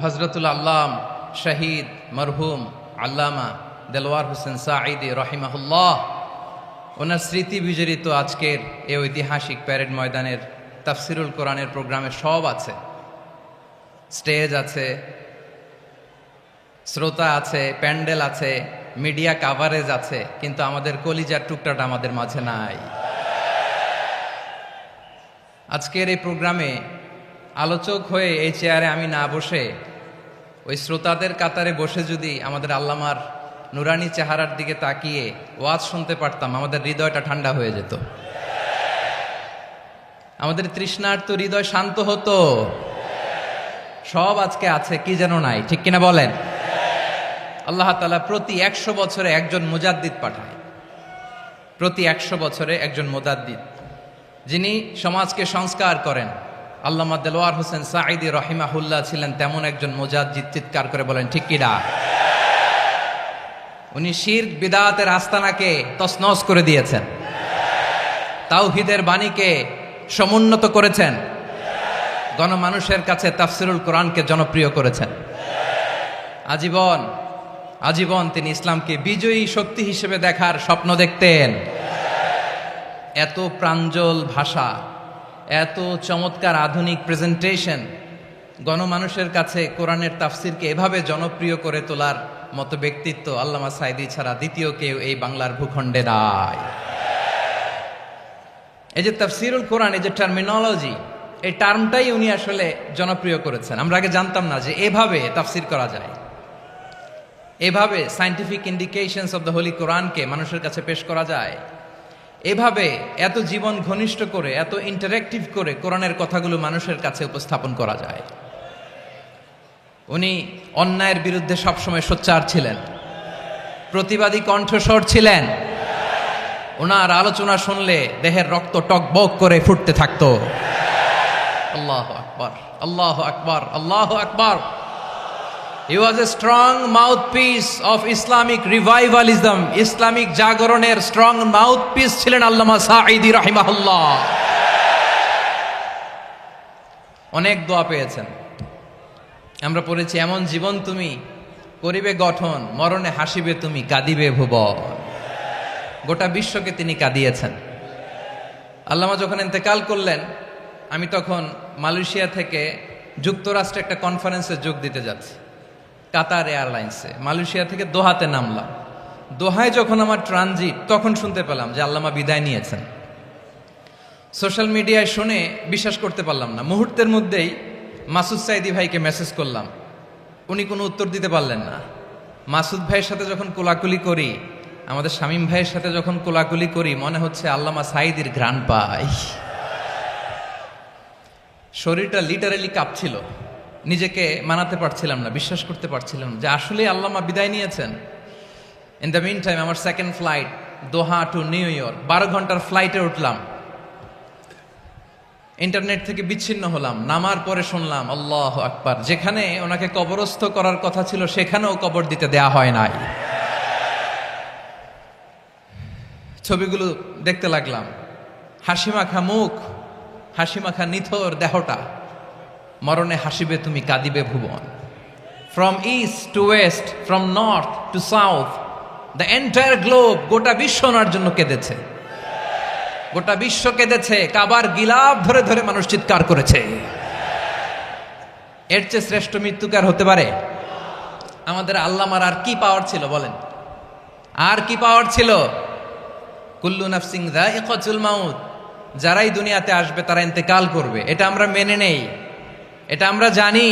হজরতুল আল্লাম শহীদ মরহুম আল্লামা দেলওয়ার হোসেন সাঈদী রহিমাহুল্লাহ, ওনার স্মৃতি বিজড়িত আজকের এই ঐতিহাসিক প্যারেড ময়দানের তাফসিরুল কোরআনের প্রোগ্রামে সব আছে। স্টেজ আছে, শ্রোতা আছে, প্যান্ডেল আছে, মিডিয়া কাভারেজ আছে, কিন্তু আমাদের কলিজার টুকটাটা আমাদের মাঝে নাই। আজকের এই প্রোগ্রামে আলোচক হয়ে এই চেয়ারে আমি না বসে ওই শ্রোতাদের কাতারে বসে যদি আমাদের আল্লামার নুরানি চেহারার দিকে তাকিয়ে ওয়াজ শুনতে পারতাম, আমাদের হৃদয়টা ঠান্ডা হয়ে যেত, আমাদের তৃষ্ণার্ত হৃদয় শান্ত হতো। সব আজকে আছে, কি যেন নাই, ঠিক কিনা বলেন? আল্লাহ তাআলা প্রতি 100 বছরে একজন মুজাদ্দিদ পাঠায়, প্রতি 100 বছরে একজন মুজাদ্দিদ, যিনি সমাজকে সংস্কার করেন। আল্লামা দেলওয়ার হোসেন সাঈদী রহিমাহুল্লাহ ছিলেন তেমন একজন মুজাদ্দিদ। চিৎকার করে বলেন ঠিক কিনা? উনি শিরক বিদআতের আস্তানাকে তছনছ করে দিয়েছেন, তাওহীদের বাণীকে সমুন্নত করেছেন, গণমানুষের কাছে তাফসিরুল কোরআনকে জনপ্রিয় করেছেন। আজীবন আজীবন তিনি ইসলামকে বিজয়ী শক্তি হিসেবে দেখার স্বপ্ন দেখতেন। এত প্রাঞ্জল ভাষা, এত চমৎকার আধুনিক প্রেজেন্টেশন, গণমানুষের কাছে কোরআনের তাফসিরকে এভাবে জনপ্রিয় করে তোলার মতো ব্যক্তিত্ব আল্লামা সাঈদী ছাড়া দ্বিতীয় কেউ এই বাংলার ভূখণ্ডে নাই। এই যে তাফসিরুল কোরআন, এই যে টার্মিনোলজি, এই টার্মটাই উনি আসলে জনপ্রিয় করেছেন। আমরা আগে জানতাম না যে এভাবে তাফসির করা যায়, এভাবে scientific indications of the Holi কোরআনকে মানুষের কাছে পেশ করা যায়, এভাবে এত জীবন ঘনিষ্ঠ করে, এত ইন্টারেক্টিভ করে কোরআনের কথাগুলো মানুষের কাছে উপস্থাপন করা যায়। উনি অন্যায়ের বিরুদ্ধে সবসময় সোচ্চার ছিলেন, প্রতিবাদী কণ্ঠস্বর ছিলেন। ওনার আলোচনা শুনলে দেহের রক্ত টকবক করে ফুটতে থাকতো। আল্লাহু আকবার, আল্লাহু আকবার, আল্লাহু আকবার। He was a strong mouthpiece of Islamic revivalism. Islamic জাগরণের স্ট্রং মাউথপিস ছিলেন আল্লামা সাঈদী রাহিমাহুল্লাহ। অনেক দোয়া পেয়েছেন, আমরা পড়েছি, এমন জীবন তুমি করিবে গঠন, মরণে হাসিবে তুমি, কাঁদিবে ভুবন। গোটা বিশ্বকে তিনি কাঁদিয়েছেন। আল্লামা যখন ইন্তেকাল করলেন, আমি তখন মালয়েশিয়া থেকে যুক্তরাষ্ট্রে একটা কনফারেন্সে যোগ দিতে যাচ্ছি, কাতার এয়ারলাইন্সে। মালয়েশিয়া থেকে দোহাতে নামলাম। দোহায় যখন আমার ট্রানজিট, তখন শুনতে পেলাম যে আল্লামা বিদায় নিয়েছেন। সোশ্যাল মিডিয়ায় শুনে বিশ্বাস করতে পারলাম না। মুহূর্তের মধ্যেই মাসুদ সাঈদী ভাইকে মেসেজ করলাম, উনি কোনো উত্তর দিতে পারলেন না। মাসুদ ভাইয়ের সাথে যখন কোলাকুলি করি, আমাদের শামীম ভাইয়ের সাথে যখন কোলাকুলি করি, মনে হচ্ছে আল্লামা সাঈদীর ঘ্রাণ পাই। শরীরটা লিটারালি কাঁপছিল, নিজেকে মানাতে পারছিলাম না, বিশ্বাস করতে পারছিলাম যে আসলে আল্লামা বিদায় নিয়েছেন। ইন দ্য মিন টাইম আমার সেকেন্ড ফ্লাইট, দোহা টু নিউ ইয়র্ক, 12 ঘন্টার ফ্লাইটে উঠলাম। ইন্টারনেট থেকে বিচ্ছিন্ন হলাম। নামার পরে শুনলাম আল্লাহু আকবার, যেখানে ওনাকে কবরস্থ করার কথা ছিল সেখানেও কবর দিতে দেয়া হয় নাই। ছবিগুলো দেখতে লাগলাম, হাসিমাখা মুখ, হাসিমাখা নিথর দেহটা, মরণে হাসিবে তুমি, কাঁদিবে ভুবন। From east to west, from north to south, the entire globe, গোটা বিশ্ব ওনার জন্য কেঁদেছে, গোটা বিশ্ব কেঁদেছে। কাবার গিলাফ ধরে ধরে মানুষ চিৎকার করেছে। এর চেয়ে শ্রেষ্ঠ মৃত্যুকার হতে পারে? আমাদের আল্লামার আর কি পাওয়ার ছিল বলেন? আর কি পাওয়ার ছিল? কুল্লু নাফসিন যায়িকাতুল মাউত, যারাই দুনিয়াতে আসবে তারা ইন্তেকাল করবে, এটা আমরা মেনে নেই, এটা আমরা জানি।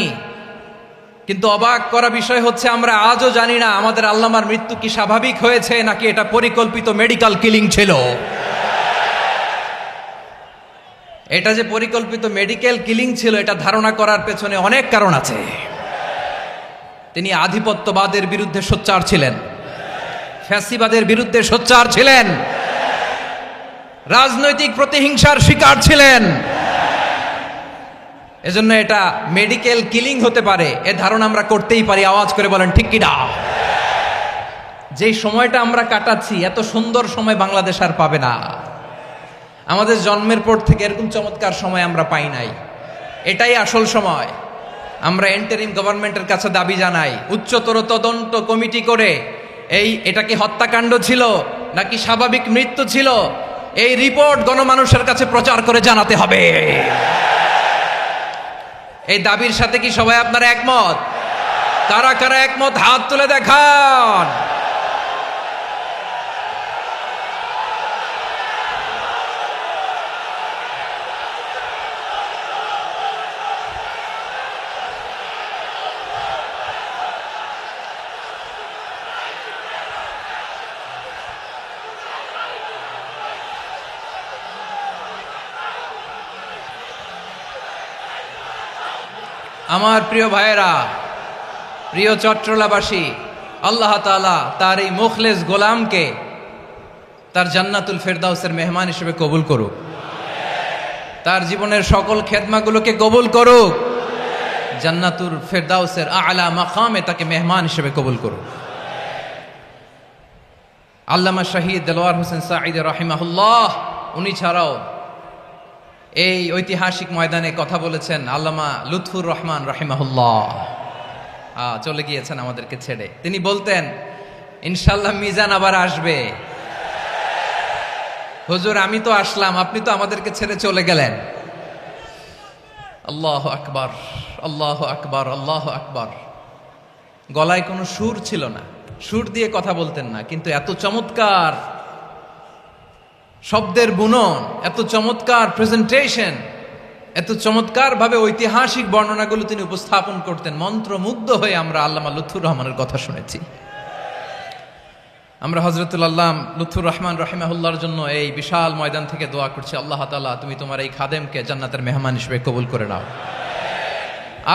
কিন্তু অবাক করা বিষয় হচ্ছে, আমরা আজও জানি না আমাদের আল্লামার মৃত্যু কি স্বাভাবিক হয়েছে নাকি এটা পরিকল্পিত মেডিকেল কিলিং ছিল। এটা যে পরিকল্পিত মেডিকেল কিলিং ছিল, এটা ধারণা করার পেছনে অনেক কারণ আছে। তিনি আধিপত্যবাদের বিরুদ্ধে সোচ্চার ছিলেন, ফ্যাসিবাদের বিরুদ্ধে সোচ্চার ছিলেন, রাজনৈতিক প্রতিহিংসার শিকার ছিলেন। এজন্য এটা মেডিকেল কিলিং হতে পারে, এ ধারণা আমরা করতেই পারি। আওয়াজ করে বলেন ঠিক কিনা? যেই সময়টা আমরা কাটাচ্ছি, এত সুন্দর সময় বাংলাদেশ আর পাবে না। আমাদের জন্মের পর থেকে এরকম চমৎকার সময় আমরা পাই নাই। এটাই আসল সময়। আমরা ইন্টারিম গভর্নমেন্টের কাছে দাবি জানাই, উচ্চতর তদন্ত কমিটি করে এটা কি হত্যাকাণ্ড ছিল নাকি স্বাভাবিক মৃত্যু ছিল, এই রিপোর্ট গণমানুষের কাছে প্রচার করে জানাতে হবে। এই দাবির সাথে কি সবাই আপনারা একমত? কারা কারা একমত হাত তুলে দেখান। আমার প্রিয় ভাইয়েরা, প্রিয় চট্টলাবাসী, আল্লাহ তাআলা তার এই মুখলেস গোলামকে তার জান্নাতুল ফেরদাউসের মেহমান হিসেবে কবুল করুক, তার জীবনের সকল খেদমাগুলোকে কবুল করুক, জান্নাতুল ফেরদাউসের আলা মাকামে তাকে মেহমান হিসেবে কবুল করুক। আল্লামা শহীদ দেলোয়ার হোসেন সাঈদ রাহিমাহুল্লাহ, উনি ছাড়াও এই ঐতিহাসিক ময়দানে কথা বলেছেন আল্লামা লুৎফুর রহমান রাহিমাহুল্লাহ। চলে গিয়েছেন আমাদেরকে ছেড়ে। তিনি বলতেন, ইনশাল্লাহ মিজান আবার আসবে। হুজুর আমি তো আসলাম, আপনি তো আমাদেরকে ছেড়ে চলে গেলেন। আল্লাহু আকবার, আল্লাহু আকবার, আল্লাহু আকবার। গলায় কোনো সুর ছিল না, সুর দিয়ে কথা বলতেন না, কিন্তু এত চমৎকার শব্দের বুনন, এত চমৎকার প্রেজেন্টেশন, এত চমৎকার ভাবে ঐতিহাসিক বর্ণনাগুলো তিনি উপস্থাপন করতেন। মন্ত্রমুগ্ধ হয়ে আমরা আল্লামা লুৎফুর রহমানের কথা শুনেছি। আমরা হযরতুল আল্লাম লুৎফুর রহমান রাহিমাহুল্লাহর জন্য এই বিশাল ময়দান থেকে দোয়া করছি, আল্লাহ তাআলা তুমি তোমার এই খাদেমকে জান্নাতের মেহমান হিসেবে কবুল করে নাও।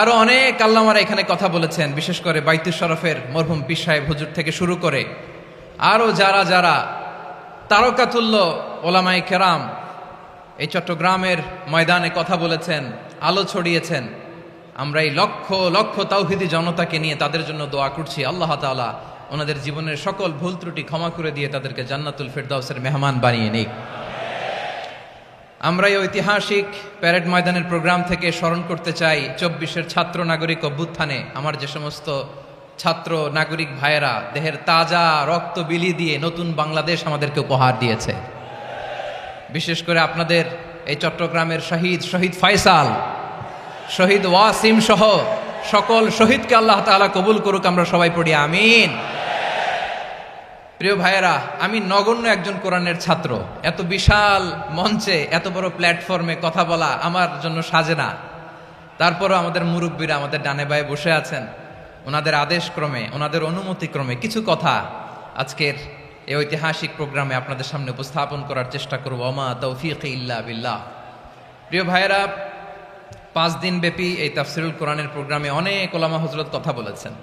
আরো অনেক আল্লামারা এখানে কথা বলেছেন, বিশেষ করে বাইতুল শরফের মরহুম পীর সাহেব হুজুর থেকে শুরু করে আরো যারা যারা তারকাতুল্য ওলামায়ে কেরাম এই চট্টগ্রামের ময়দানে কথা বলেছেন, আলো ছড়িয়েছেন। আমরা এই লক্ষ লক্ষ তাওহীদি জনতাকে নিয়ে তাদের জন্য দোয়া করছি, আল্লাহ তাআলা ওনাদের জীবনের সকল ভুল ত্রুটি ক্ষমা করে দিয়ে তাদেরকে জান্নাতুল ফেরদাউসের মেহমান বানিয়ে নিক। আমরা এই ঐতিহাসিক প্যারেড ময়দানের প্রোগ্রাম থেকে স্মরণ করতে চাই 24-এর ছাত্র নাগরিক অভ্যুত্থানে আমার যে সমস্ত ছাত্র নাগরিক ভাইয়েরা দেহের তাজা রক্ত বিলি দিয়ে নতুন বাংলাদেশ আমাদেরকে উপহার দিয়েছে। বিশেষ করে আপনাদের এই চট্টগ্রামের শহীদ ফয়সাল, শহীদ ওয়াসিম সহ সকল শহীদকে আল্লাহ তাআলা কবুল করুক। আমরা সবাই পড়ি আমিন। প্রিয় ভাইয়েরা, আমি নগণ্য একজন কোরআনের ছাত্র, এত বিশাল মঞ্চে এত বড় প্ল্যাটফর্মে কথা বলা আমার জন্য সাজে না। তারপরও আমাদের মুরব্বীরা আমাদের ডানে বায়ে বসে আছেন, ওনাদের আদেশ ক্রমে, ওনাদের অনুমতি ক্রমে কিছু কথা আজকের এই ঐতিহাসিক প্রোগ্রামে আপনাদের সামনে উপস্থাপন করার চেষ্টা করব। ওমা তৌফিকি ইল্লা বিল্লাহ। প্রিয় ভাইয়েরা, 5 দিন ব্যাপী এই তাফসিরুল কোরআনের প্রোগ্রামে অনেক ওলামা হযরত কথা বলেছেন।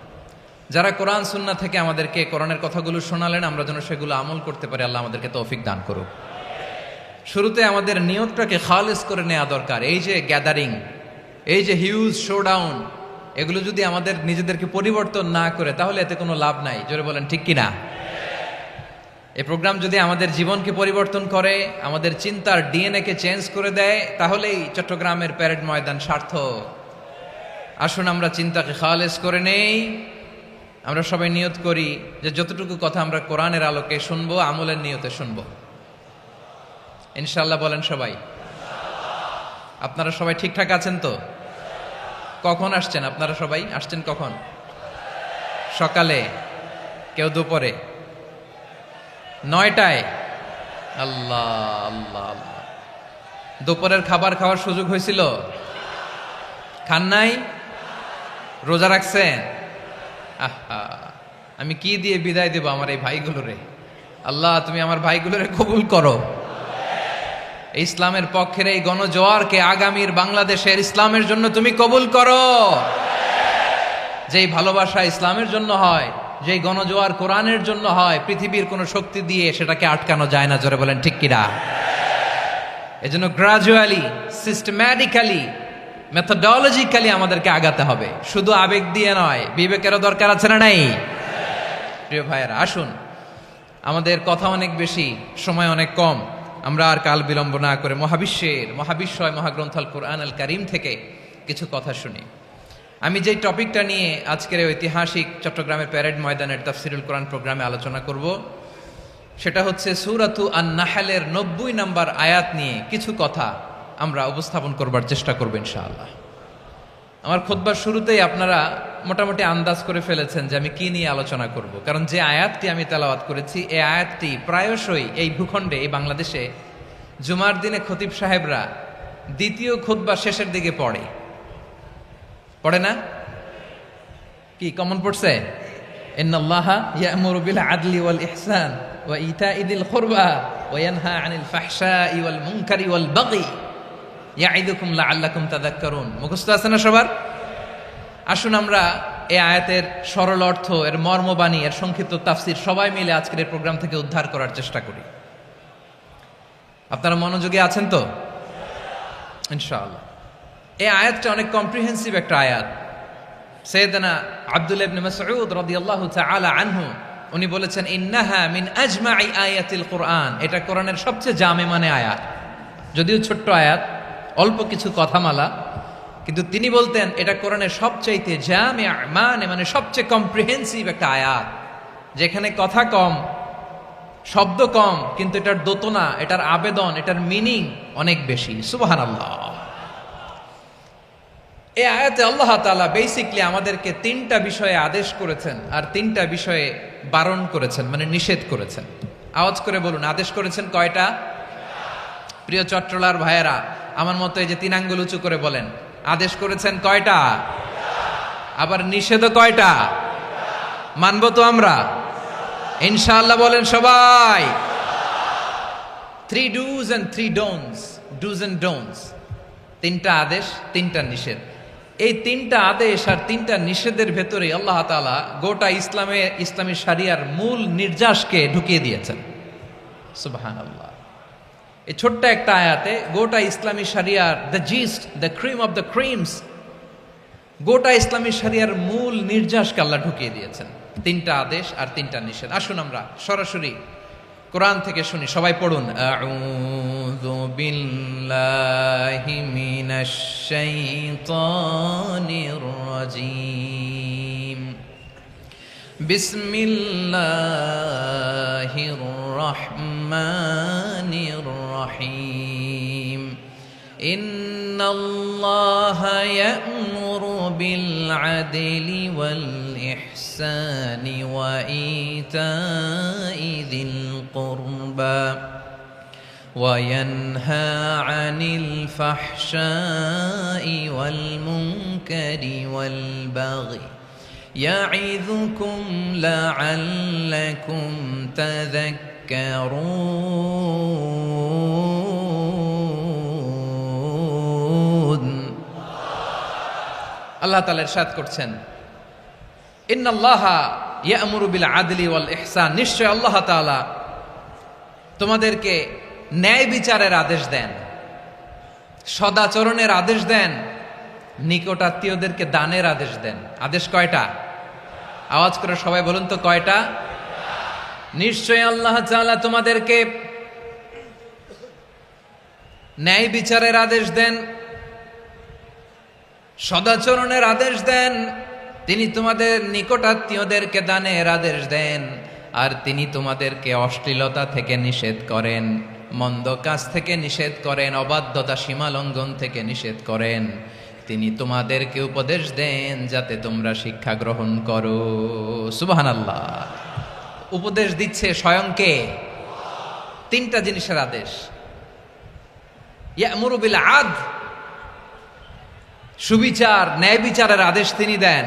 যারা কোরআন সুন্নাহ থেকে আমাদেরকে কোরআনের কথাগুলো শোনালেন, আমরা যেন সেগুলো আমল করতে পারি, আল্লাহ আমাদেরকে তৌফিক দান করুক। শুরুতে আমাদের নিয়তটাকে খালেস করে নেওয়া দরকার। এই যে গ্যাদারিং, এই যে হিউজ শোডাউন, এগুলো যদি আমাদের নিজেদেরকে পরিবর্তন না করে তাহলে এতে কোনো লাভ নাই। জোরে বলেন ঠিক কিনা? এই প্রোগ্রাম যদি আমাদের জীবনকে পরিবর্তন করে, আমাদের চিন্তার ডিএনএ কে চেঞ্জ করে দেয়, তাহলেই চট্টগ্রামের প্যারেড ময়দান সার্থক। আসুন আমরা চিন্তাকে খালেস করে নেই। আমরা সবাই নিয়ত করি যে যতটুকু কথা আমরা কোরআনের আলোকে শুনবো, আমলের নিয়তে শুনবো ইনশাআল্লাহ। বলেন সবাই। আপনারা সবাই ঠিকঠাক আছেন তো? কখন আসছেন আপনারা? সবাই আসছেন কখন? সকালে, কেউ দুপুরে, 9টায়? আল্লাহ আল্লাহ আল্লাহ। দুপুরের খাবার খাওয়ার সুযোগ হয়েছিল? খান নাই? রোজা রাখছেন? আহা, আমি কি দিয়ে বিদায় দেব আমার এই ভাইগুলোরে? আল্লাহ তুমি আমার ভাইগুলোরে কবুল করো। ইসলামের পক্ষের এই গণজোয়ারকে আগামীর বাংলাদেশের ইসলামের জন্য তুমি কবুল করো। যেই ভালোবাসা ইসলামের জন্য হয়, যেই গণজোয়ার কোরআনের জন্য হয়, পৃথিবীর কোনো শক্তি দিয়ে সেটাকে আটকানো যায় না। জোরে বলেন ঠিক কিনা? এজন্য গ্রাজুয়ালি, সিস্টেম্যাটিক্যালি, মেথোডোলজিক্যালি আমাদেরকে আগাতে হবে, শুধু আবেগ দিয়ে নয়। বিবেকেরও দরকার আছে না নাই? প্রিয় ভাইয়েরা, আসুন, আমাদের কথা অনেক বেশি, সময় অনেক কম। আমরা আর কাল বিলম্ব না করে মহাবিশ্বয় মহাগ্রন্থ আল কোরআন আল কারীম থেকে কিছু কথা শুনি। আমি যেই টপিকটা নিয়ে আজকের এই ঐতিহাসিক চট্টগ্রামের প্যারেড ময়দানের তাফসিরুল কোরআন প্রোগ্রামে আলোচনা করব সেটা হচ্ছে সূরাতু আন-নাহলের 90 নম্বর আয়াত নিয়ে কিছু কথা আমরা উপস্থাপন করবার চেষ্টা করব ইনশাআল্লাহ। আমার খুতবার শুরুতেই আপনারা মোটামুটি আন্দাজ করে ফেলেছেন যে আমি কি নিয়ে আলোচনা করব, কারণ যে আয়াতটি আমি তেলাওয়াত করেছি এই আয়াতটি প্রায়শই এই ভূখণ্ডে, এই বাংলাদেশে জুমার দিনে খতিব সাহেবরা দ্বিতীয় খুতবা শেষের দিকে পড়ে না? কি কমন পড়ছে? ইন্নাল্লাহা ইয়া'মুরু বিল আদলি ওয়াল ইহসান ওয়া ইতা'i যিল কুরবা ওয়া ইয়ানহা আনিল ফাহশাই ওয়াল মুনকারি ওয়াল বাগি ইয়া'iদুকুম লাআল্লাকুম তাযাক্কারুন। মুখস্থ আছে না সবার? আসুন আমরা এই আয়াতের সরল অর্থ, এর মর্মবাণী, এর সংক্ষিপ্ত তাফসীর সবাই মিলে আজকের এই প্রোগ্রাম থেকে উদ্ধার করার চেষ্টা করি। আপনারা মনোযোগী আছেন তো? ইনশাআল্লাহ। এই আয়াতটা অনেক কম্প্রিহেন্সিভ একটা আয়াত। সাইয়েদনা আব্দুল্লাহ ইবনে মাসউদ রাদিয়াল্লাহু তাআলা আনহু উনি বলেছেন, ইন্নাহা মিন আজমাই আয়াতিল কুরআন, এটা কোরআনের সবচেয়ে জামে মানে আয়াত। যদিও ছোট্ট আয়াত, অল্প কিছু কথামালা, কিন্তু তিনি বলতেন এটা কোরআনের সবচাইতে জামে মানে সবচেয়ে কম্প্রিহেন্সিভ একটা আয়াত, যেখানে কথা কম, শব্দ কম, কিন্তু এটার দোতনা, এটার আবেদন, এটার মিনিং অনেক বেশি। সুবহানাল্লাহ। এই আয়াতে আল্লাহ তাআলা বেসিকলি আমাদেরকে তিনটা বিষয়ে আদেশ করেছেন আর তিনটা বিষয়ে বারণ করেছেন, মানে নিষেধ করেছেন। আওয়াজ করে বলুন, আদেশ করেছেন কয়টা? প্রিয় চট্টলার ভাইয়েরা, আমার মতো এই যে 3 আঙ্গুল উঁচু করে বলেন, আদেশ করেছেন কয়টা? আবার নিষেধও কয়টা? মানবো তো আমরা ইনশাআল্লাহ? বলেন সবাই। 3 do's and 3 don'ts, do's and don'ts, 3টা আদেশ, 3টা নিষেধ। এই 3টা আদেশ আর 3টা নিষেধের ভেতরে আল্লাহ তাআলা গোটা ইসলামী শরিয়ার মূল নির্যাসকে ঢুকিয়ে দিয়েছেন। সুবহানাল্লাহ। এই ছোট্ট একটা আয়াতে গোটা ইসলামী শরিয়ার, the gist, the cream of the creams, গোটা ইসলামী শরিয়ার মূল নির্যাসকে আল্লাহ ঢুকিয়ে দিয়েছেন। 3টা আদেশ আর 3টা নিষেধ। আসুন আমরা সরাসরি কোরআন থেকে শুনি, সবাই পড়ুন। আউযু বিল্লাহি মিনাশ শাইতানির রাজীম। বিসমিল্লাহির রহমানির রহিম। ইন্নাল্লাহা ইয়া'মুরু বিল আদলি ওয়াল ইহসানি ওয়া ইতা'i যিল কুরবা ওয়া ইয়ানহা আনিল ফাহশাই ওয়াল মুনকারি ওয়াল বাগি ইয়া'ইযুকুম লা'আল্লাকুম তাযাক্কারুন। আল্লাহ তাআলা ইরশাদ করছেন, ইন্নাল্লাহা ইয়া'মুরু বিল আদলি ওয়াল ইহসান, নিশ্চয় আল্লাহ তাআলা তোমাদেরকে ন্যায় বিচারের আদেশ দেন, সদাচরণের আদেশ দেন, নিকটাত্মীয়দেরকে দানের আদেশ দেন। আদেশ কয়টা? আওয়াজ করে সবাই বলুন তো কয়টা? নিশ্চয় আল্লাহ তাআলা তোমাদেরকে ন্যায় বিচারের আদেশ দেন, সদাচরণের আদেশ দেন, তিনি তোমাদের নিকটাত্মীয়দেরকে দানের আদেশ দেন, আর তিনি তোমাদেরকে অশ্লীলতা থেকে নিষেধ করেন, মন্দ কাজ থেকে নিষেধ করেন, অবাধ্যতা সীমা লঙ্ঘন থেকে নিষেধ করেন। তিনি তোমাদেরকে উপদেশ দেন যাতে তোমরা শিক্ষা গ্রহণ করো। সুবহানাল্লাহ। উপদেশ দিচ্ছে স্বয়ং কে? 3টা জিনিসের আদেশ। ইয়া'মুরু বিল আদল, সুবিচার, ন্যায় বিচারের আদেশ তিনি দেন।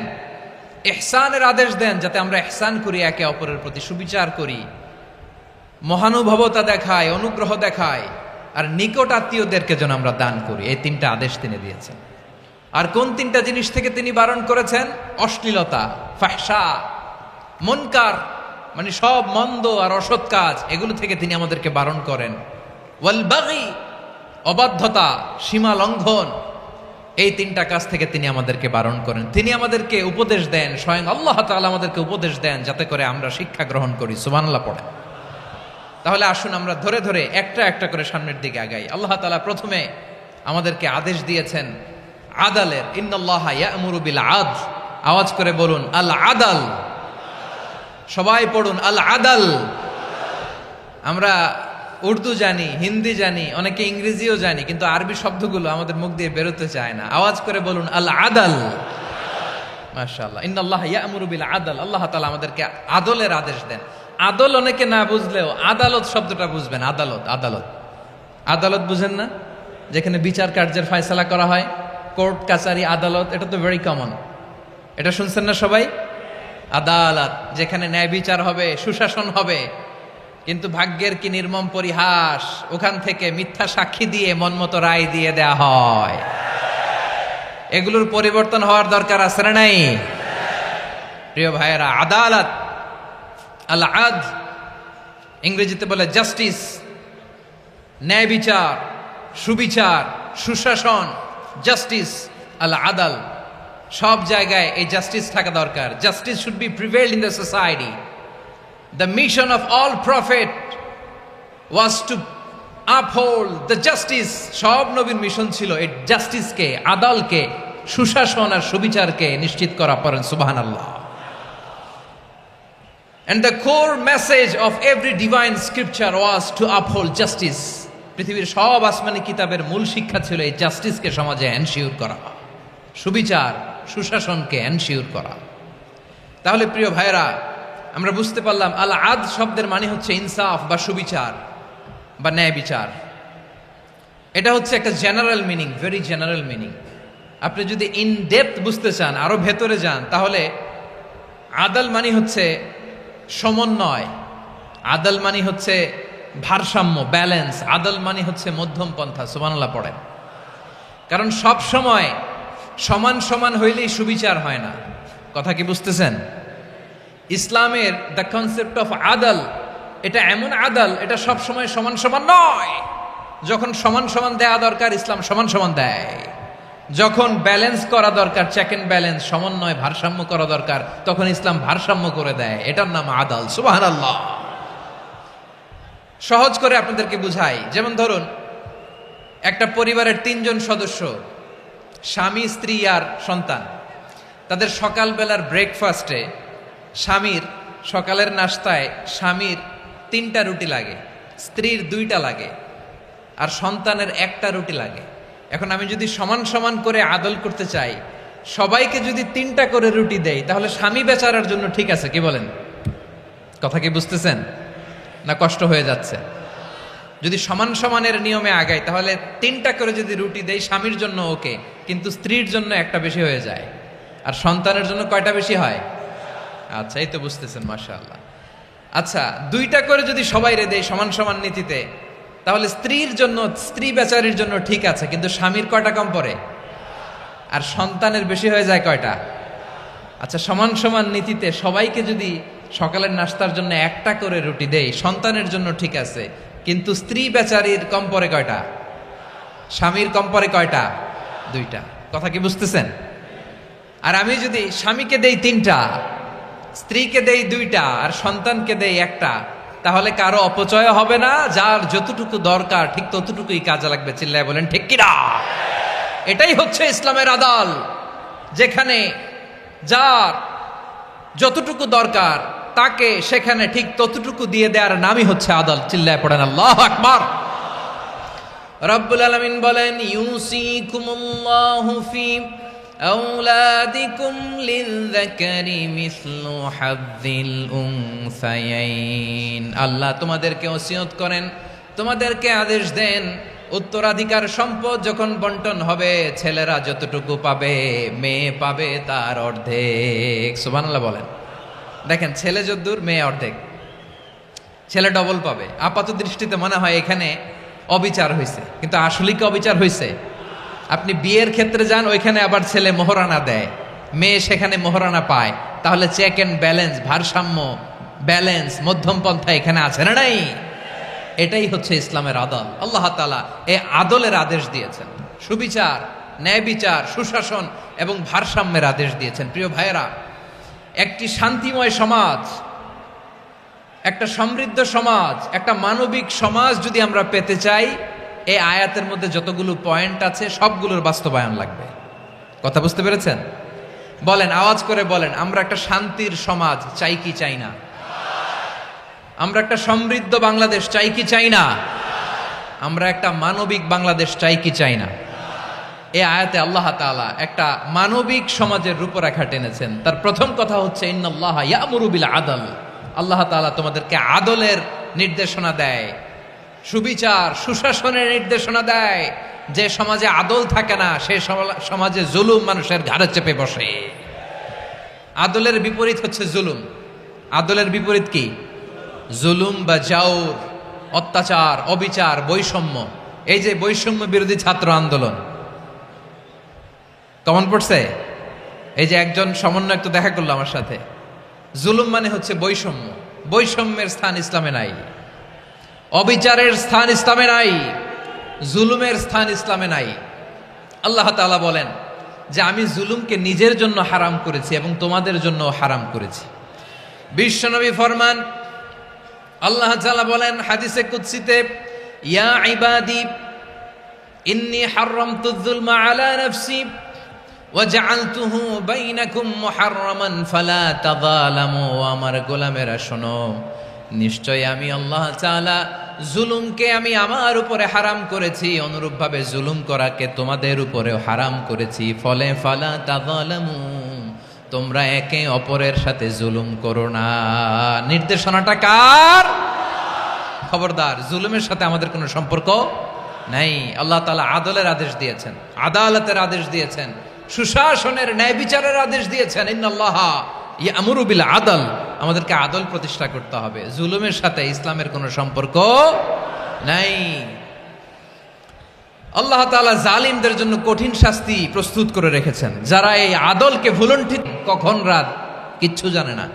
ইহসানের আদেশ দেন, যাতে আমরা ইহসান করি, একে অপরের প্রতি সুবিচার করি, মহানুভবতা দেখায়, অনুগ্রহ দেখায়, আর নিকট আত্মীয়দেরকে যেন আমরা দান করি। এই 3টা আদেশ তিনি দিয়েছেন। আর কোন 3টা জিনিস থেকে তিনি বারণ করেছেন? অশ্লীলতা, ফাহশা, মুনকার, মানে সব মন্দ আর অসৎ কাজ, এগুলো থেকে তিনি আমাদেরকে বারণ করেন। ওয়াল বাগি, অবাধ্যতা, সীমা লঙ্ঘন, এই 3টা কাজ থেকে তিনি আমাদেরকে বারণ করেন। তিনি আমাদেরকে উপদেশ দেন, স্বয়ং আল্লাহ তাআলা আমাদেরকে উপদেশ দেন যাতে করে আমরা শিক্ষা গ্রহণ করি। সুবহানাল্লাহ পড়ে। তাহলে আসুন আমরা ধরে ধরে একটা একটা করে সামনের দিকে আগাই। আল্লাহ তাআলা প্রথমে আমাদেরকে আদেশ দিয়েছেন আদালের। ইন্নাল্লাহা ইয়া'মুরু বিল আদল, আওয়াজ করে বলুন আল আদাল। সবাই পড়ুন আল আদাল। আমরা উর্দু জানি, হিন্দি জানি, অনেকে ইংরেজিও জানি, কিন্তু আরবি শব্দগুলো আমাদের মুখ দিয়ে বেরোতে চায় না। আওয়াজ করে বলুন আল আদাল। মাশাআল্লাহ, ইন্নাল্লাহা ইয়া'মুরু বিল আদল। আল্লাহ তাআলা আমাদেরকে আদলের আদেশ দেন। আদল অনেকে না বুঝলেও আদালত শব্দটা বুঝবেন। আদালত, আদালত, আদালত বুঝেন না? যেখানে বিচার কার্যের ফয়সালা করা হয়, কোর্ট কাচারি আদালত, এটা তো ভেরি কমন। এটা শুনছেন না সবাই? আদালত, যেখানে ন্যায় বিচার হবে, সুশাসন হবে। কিন্তু ভাগ্যের কি নির্মম পরিহাস, ওখান থেকে মিথ্যা সাক্ষী দিয়ে মনমতো রায় দিয়ে দেয়া হয়। এগুলোর পরিবর্তন হওয়ার দরকার আছে না নাই? প্রিয় ভাইয়েরা, আদালত, আল আদ, ইংরেজিতে বলে জাস্টিস, ন্যায় বিচার, সুবিচার, সুশাসন, জাস্টিস, আল আদাল। সব জায়গায় এই জাস্টিস থাকা দরকার। Justice should be prevailed in the society. The mission of all prophet was to uphold the justice. সব নবীর মিশন ছিল এই জাস্টিসকে, আদালকে, সুশাসন আর সুবিচারকে নিশ্চিত করা। পড়েন সুবহানাল্লাহ। And the core message of every divine scripture was to uphold justice. পৃথিবীর সব আসমানি কিতাবের মূল শিক্ষা ছিল এই জাস্টিসকে সমাজে এনশিওর করা, সুবিচার, সুশাসনকে এনশিওর করা। তাহলে প্রিয় ভাইরা, আমরা বুঝতে পারলাম আল আদ শব্দের মানে হচ্ছে ইনসাফ বা সুবিচার বা ন্যায় বিচার। এটা হচ্ছে একটা general meaning, very general meaning. আপনি যদি ইন ডেপথ বুঝতে চান, আরো ভেতরে যান, তাহলে আদাল মানে হচ্ছে সমন্বয়, আদাল মানে হচ্ছে ভারসাম্য, ব্যালেন্স। আদাল মানে হচ্ছে মধ্যম পন্থা। সুবহানাল্লাহ পড়েন। কারণ সব সময় সমান সমান হইলেই সুবিচার হয় না। কথা কি বুঝতেছেন? ইসলামের দ্য কনসেপ্ট অফ আদাল, এটা এমন আদাল, এটা সব সময় সমান সমান নয়। যখন সমান সমান দেয়া দরকার, ইসলাম সমান সমান দেয়। যখন ব্যালেন্স করা দরকার, চেক এন্ড ব্যালেন্স, সমন্বয়, ভারসাম্য করা দরকার, তখন ইসলাম ভারসাম্য করে দেয়। এটার নাম আদাল। সুবহানাল্লাহ। সহজ করে আপনাদেরকে বুঝাই। যেমন ধরুন, একটা পরিবারের 3 জন সদস্য, স্বামী, স্ত্রী আর সন্তান। তাদের সকালবেলার ব্রেকফাস্টে, স্বামীর সকালের নাস্তায় স্বামীর 3টা রুটি লাগে, স্ত্রীর 2টা লাগে, আর সন্তানের 1টা রুটি লাগে। এখন আমি যদি সমান সমান করে আদল করতে চাই, সবাইকে যদি 3টা করে রুটি দেই, তাহলে স্বামী বেচারার জন্য ঠিক আছে? কি বলেন? কথা কি বুঝতেছেন না কষ্ট হয়ে যাচ্ছে? যদি সমান সমানের নিয়মে আগাই, তাহলে 3টা করে যদি রুটি দেই, স্বামীর জন্য ওকে, কিন্তু স্ত্রীর জন্য 1টা বেশি হয়ে যায়। আর সন্তানের জন্য কয়টা বেশি হয়? আচ্ছা, এই তো বুঝতেছেন, মাশাআল্লাহ। আচ্ছা, 2টা করে যদি সবাই দেয় সমান সমান নীতিতে, তাহলে স্ত্রীর জন্য, স্ত্রী বেচারির জন্য ঠিক আছে, কিন্তু স্বামীর কয়টা কম পড়ে? আর সন্তানের বেশি হয়ে যায় কয়টা? আচ্ছা, সমান সমান নীতিতে সবাইকে যদি সকালের নাস্তার জন্য 1টা করে রুটি দেই, সন্তানের জন্য ঠিক আছে, কিন্তু স্ত্রী বেচারির কম পড়ে কয়টা? স্বামীর কম পড়ে কয়টা? 2টা। কথা কি বুঝতেছেন? আর আমি যদি স্বামীকে দেই 3টা, স্ত্রীকে দেই 2টা, আর সন্তানকে দেই 1টা, তাহলে কারো অপচয় হবে না। যার যতটুকু দরকার ঠিক ততটুকুই কাজে লাগবে। চিল্লায় বলেন ঠিক কিনা? এটাই হচ্ছে ইসলামের আদাল, যেখানে যার যতটুকু দরকার তাকে সেখানে ঠিক ততটুকু দিয়ে দেওয়ার নামই হচ্ছে আদাল। চিল্লায় পড়েন আল্লাহু আকবার। রব্বুল আলামিন বলেন, ইউসিকুমুল্লাহু ফি আওলাদিকুম লিযযাকারি মিসলু হাযযিল উনসায়াইন। আল্লাহ তোমাদেরকে ওসিয়ত করেন, তোমাদেরকে আদেশ দেন, উত্তরাধিকার সম্পদ যখন বন্টন হবে, ছেলেরা যতটুকু পাবে, মেয়ে পাবে তার অর্ধেক। সুবহানাল্লাহ বলেন। দেখেন, ছেলে যদ্দূর, মেয়ে অর্ধেক। ছেলে ডবল পাবে। আপাত দৃষ্টিতে মনে হয় এখানে অবিচার হয়েছে, কিন্তু আসলে কি অবিচার হয়েছে? আপনি বিয়ের ক্ষেত্রে যান, ওইখানে আবার ছেলে মোহরানা দেয়, মেয়ে সেখানে মোহরানা পায়। তাহলে চেক এন্ড ব্যালেন্স, ভারসাম্য, ব্যালেন্স, মধ্যম পন্থা এখানে আছে না নাই? এটাই হচ্ছে ইসলামের আদল। আল্লাহ তাআলা এই আদলের আদেশ দিয়েছেন, সুবিচার, ন্যায় বিচার, সুশাসন এবং ভারসাম্যের আদেশ দিয়েছেন। প্রিয় ভাইয়েরা, একটি শান্তিময় সমাজ, একটা সমৃদ্ধ সমাজ, একটা মানবিক সমাজ যদি আমরা পেতে চাই, এই আয়াতের মধ্যে যতগুলো পয়েন্ট আছে সবগুলোর বাস্তবায়ন লাগবে। কথা বুঝতে পেরেছেন? বলেন, আওয়াজ করে বলেন, আমরা একটা শান্তির সমাজ চাই কি চাই না? আমরা একটা সমৃদ্ধ বাংলাদেশ চাই কি চাই না? আমরা একটা মানবিক বাংলাদেশ চাই কি চাই না? এই আয়াতে আল্লাহ তাআলা একটা মানবিক সমাজের রূপরেখা টেনেছেন। তার প্রথম কথা হচ্ছে ইন্নাল্লাহা ইয়ামুরু বিল আদল। আল্লাহ তাআলা তোমাদেরকে আদলের নির্দেশনা দেয়, সুবিচার সুশাসনের নির্দেশনা দেয়। যে সমাজে আদল থাকে না সে সমাজে জুলুম মানুষের ঘাড়ে চেপে বসে। আদলের বিপরীত হচ্ছে জুলুম। আদলের বিপরীত কি? জুলুম বা জাওর, অত্যাচার, অবিচার, বৈষম্য। এই যে বৈষম্য বিরোধী ছাত্র আন্দোলন কমন পড়ছে? এই যে একজন সমন্বয়ক তো দেখা করলো আমার সাথে। জুলুম মানে হচ্ছে বৈষম্য। বৈষম্যের স্থান ইসলামে নাই, অবিচারের স্থান ইসলামে নাই, জুলুমের স্থান ইসলামে নাই। আল্লাহ তাআলা বলেন যে আমি জুলুমকে নিজের জন্য হারাম করেছি এবং তোমাদের জন্য হারাম করেছি। বিশ্বনবী ফরমান, আল্লাহ তাআলা বলেন হাদিসে কুদসিতে, ইয়া ইবাদি ইন্নী হারামতুয যুলমা আলা নাফসি ওয়া জাআলতুহু বাইনাকুম মুহাররামান ফালা তাযালামু। আমার গোলামেরা শোনো, নিশ্চয় আমি আল্লাহ তাআলা জুলুমকে আমি আমার উপরে হারাম করেছি, অনুরূপভাবে জুলুম করাকে তোমাদের উপরেও হারাম করেছি। ফলে ফালা তাযালামু, তোমরা একে অপরের সাথে জুলুম করো না। নির্দেশনাটা কার? খবরদার, জুলুমের সাথে আমাদের কোনো সম্পর্ক নাই। আল্লাহ তাআলা আদলের আদেশ দিয়েছেন, আদালতের আদেশ দিয়েছেন, সুশাসনের ন্যায় বিচারের আদেশ দিয়েছেন। ইন্নাল্লাহা ইয়ামুরু বিল আদল, আমাদেরকে আদল প্রতিষ্ঠা করতে হবে। জুলুমের সাথে ইসলামের কোনো সম্পর্ক নাই। আল্লাহ তাআলা জালিমদের জন্য কঠিন শাস্তি প্রস্তুত করে রেখেছেন। যারা এই আদলকে ভুলণ্ঠিত, কখন রাত কিচ্ছু জানে না,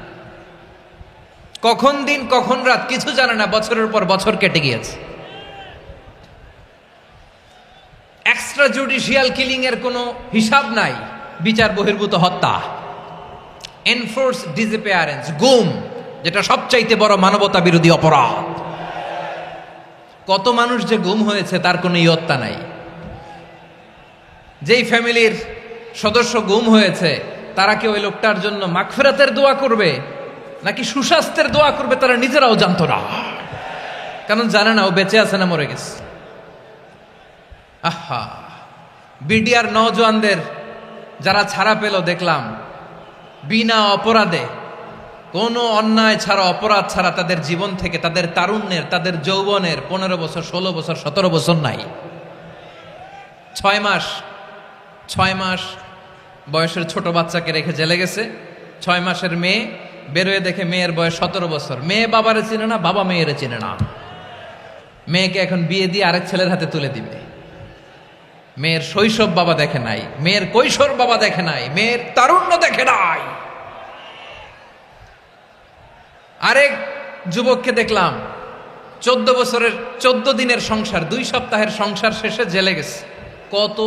কখন দিন কখন রাত কিছু জানে না, বছরের পর বছর কেটে গিয়েছে। এক্সট্রা জুডিশিয়াল কিলিং এর কোনো হিসাব নাই, বিচার বহির্ভূত হত্যা, এনফোর্স ডিসঅ্যাপিয়ারেন্স, গুম, যেটা সবচাইতে বড় মানবতা বিরোধী অপরাধ। কত মানুষ যে গুম হয়েছে তার কোনো ইয়ত্তা নাই। যেই ফ্যামিলির সদস্য গুম হয়েছে তারা কি ওই লোকটার জন্য মাগফিরাতের দোয়া করবে নাকি সুস্বাস্থ্যের দোয়া করবে তারা নিজেরাও জানতো না, কারণ জানে না ও বেঁচে আছে না মরে গেছে। আহা, বিডিআর নওজোয়ানদের যারা ছাড়া পেল দেখলাম, বিনা অপরাধে, কোনো অন্যায় ছাড়া, অপরাধ ছাড়া তাদের জীবন থেকে, তাদের তারুণ্যের, তাদের যৌবনের 15 বছর 16 বছর 17 বছর নাই, 6 মাস বয়সের ছোট বাচ্চাকে রেখে জেলে গেছে। 6 মাসের মেয়ে বেরোয় দেখে মেয়ের বয়স 17 বছর। মেয়ে বাবারে চিনে না, বাবা মেয়েরে চিনে না। মেয়েকে এখন বিয়ে দিয়ে আরেক ছেলের হাতে তুলে দিবে। মেয়ের শৈশব বাবা দেখে নাই, মেয়ের কৈশোর বাবা দেখে নাই, মেয়ের তারুণ্য দেখে নাই। আরেক যুবককে দেখলাম 14 বছরের 14 দিনের সংসার, 2 সপ্তাহের সংসার শেষে জেলে গেছে। কত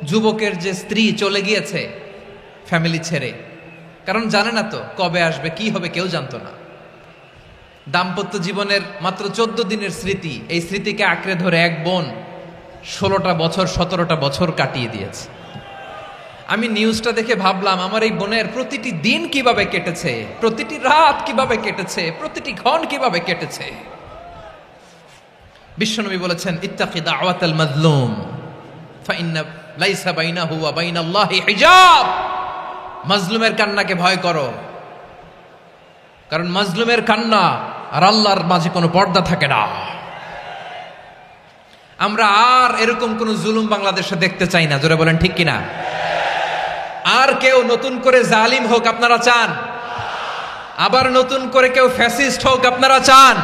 যুবকের যে স্ত্রী চলে গিয়েছে ফ্যামিলি ছেড়ে, কারণ জানে না তো কবে আসবে, কি হবে, কেউ জানতো না। দাম্পত্য জীবনের মাত্র 14 দিনের স্মৃতি, এই স্মৃতিকে আঁকড়ে ধরে এক বোন 16টা বছর 17টা বছর কাটিয়ে দিয়েছে। আমি নিউজটা দেখে ভাবলাম আমার এই বোনের প্রতিটি দিন কিভাবে কেটেছে, প্রতিটি রাত কিভাবে কেটেছে, প্রতিটি ক্ষণ কিভাবে কেটেছে। বিশ্বনবী বলেছেন, ইত্তাকি দাওয়াতাল মাজলুম ফাইন্না লাইসা বাইনাহু ওয়া বাইনাল্লাহি হিজাব। মাজলুমের কান্নাকে ভয় করো, কারণ মাজলুমের কান্না আর আল্লাহর মাঝে কোনো পর্দা থাকে না। আমরা আর এরকম কোন জুলুম বাংলাদেশে দেখতে চাই না। জোরে বলেন ঠিক কিনা? আর কেউ নতুন করে জালিম হোক আপনারা চান? আবার নতুন করে কেউ ফ্যাসিস্ট হোক আপনারা চান?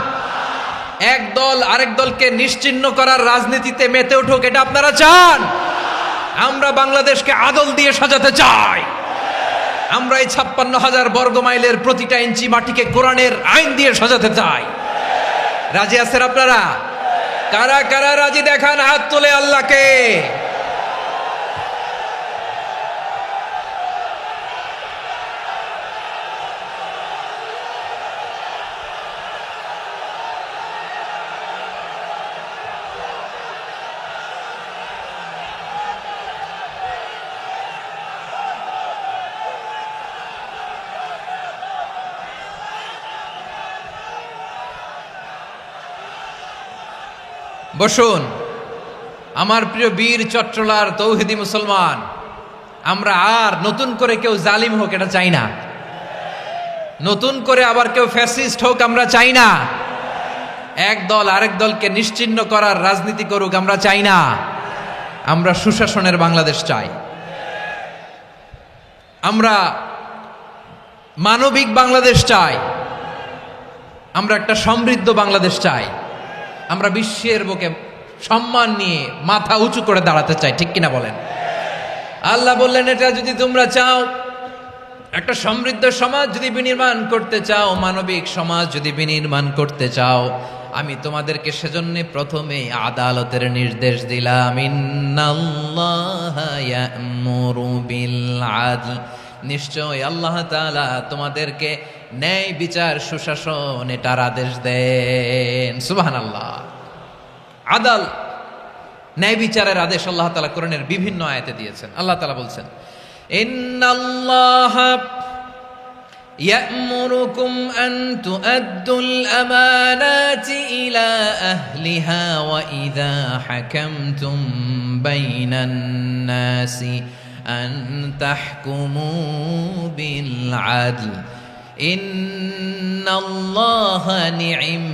এক দল আরেক দলকে নিশ্চিহ্ন করার রাজনীতিতে মেতে উঠুক এটা আপনারা চান? আমরা বাংলাদেশকে আদল দিয়ে সাজাতে চাই। আমরা এই 56,000 বর্গ মাইলের প্রতিটা ইঞ্চি মাটিকে কোরআনের আইন দিয়ে সাজাতে চাই। রাজি আছেন আপনারা? কারা কারা রাজি দেখান হাত তুলে আল্লাহকে। বসুন। আমার প্রিয় বীর চট্টলার তৌহিদি মুসলমান, আমরা আর নতুন করে কেউ জালিম হোক এটা চাই না, নতুন করে আবার কেউ ফ্যাসিস্ট হোক আমরা চাই না, এক দল আরেক দলকে নিশ্চিহ্ন করার রাজনীতি করুক আমরা চাই না। আমরা সুশাসনের বাংলাদেশ চাই, আমরা মানবিক বাংলাদেশ চাই, আমরা একটা সমৃদ্ধ বাংলাদেশ চাই, আমরা বিশ্বের বুকে সম্মান নিয়ে মাথা উঁচু করে দাঁড়াতে চাই, ঠিক কিনা বলেন? আল্লাহ বললেন, এটা যদি তোমরা চাও, একটা সমৃদ্ধ সমাজ যদি বিনির্মাণ করতে চাও, মানবিক সমাজ যদি বিনির্মাণ করতে চাও, আমি তোমাদেরকে সেজন্য প্রথমে আদালতের নির্দেশ দিলাম। ইন্নাল্লাহা ইয়া'মুরু বিল আদল, নিশ্চয় আল্লাহ তাআলা তোমাদেরকে ন্যায় বিচার সুশাসন এটার আদেশ দেন। সুবহানাল্লাহ। আদাল, ন্যায় বিচারের আদেশ আল্লাহ তাআলা কোরআনের বিভিন্ন আয়াতে দিয়েছেন। আল্লাহ তাআলা বলছেন, ইন্নাল্লাহা يأمركم أن تؤدوا الأمانات إلى أهلها وإذا حكمتم بين الناس أن تحكموا بالعدل إن الله نعم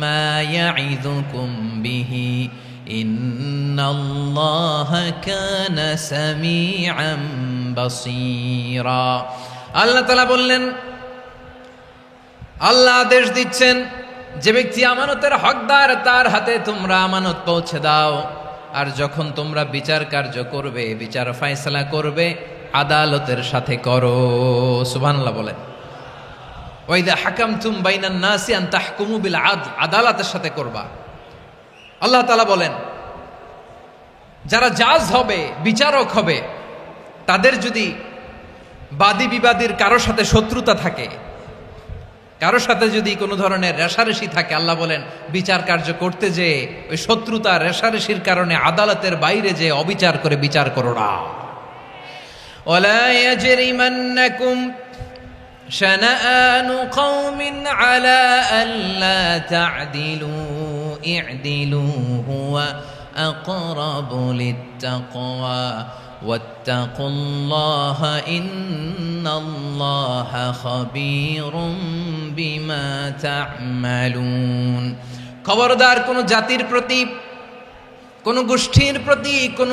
ما يعظكم به إن الله كان سميعا بصيرا। আল্লাহ তাআলা বললেন, আল্লাহ আদেশ দিচ্ছেন, যে ব্যক্তি আমানতের হকদার তার হাতে তোমরা আমানত পৌঁছে দাও, আর যখন তোমরা বিচার কার্য করবে, বিচার ফয়সালা করবে, আদালতের সাথে করো। সুবহানাল্লাহ বলেন। ওয়াইদা হাকামতুম বাইনান নাসি আন তাহকুমু বিল আদল, আদালতের সাথে করবা। আল্লাহ তাআলা বলেন, যারা জাজ হবে, বিচারক হবে, তাদের যদি বাদী বিবাদীর কারো সাথে শত্রুতা থাকে, কারো সাথে যদি কোনো ধরনের রেষারেষি থাকে, আল্লাহ বলেন বিচার কার্য করতে যে ওই শত্রুতা রেষারেষির কারণে আদালতের বাইরে যে অবিচার করে বিচার করো না। ওয়ালা ইয়াজরিমান্নাকুম শানাআনু কওমিন আলা আল্লা তা'দিলু ই'দিলু হুয়া আকরাবু লিত্তাকওয়া ওয়াত্তাকুল্লাহা ইন্নাল্লাহা খাবীরুম বিমা তা'মালুন। খবরদার কোন জাতির প্রতি, কোন গোষ্ঠীর প্রতি, কোন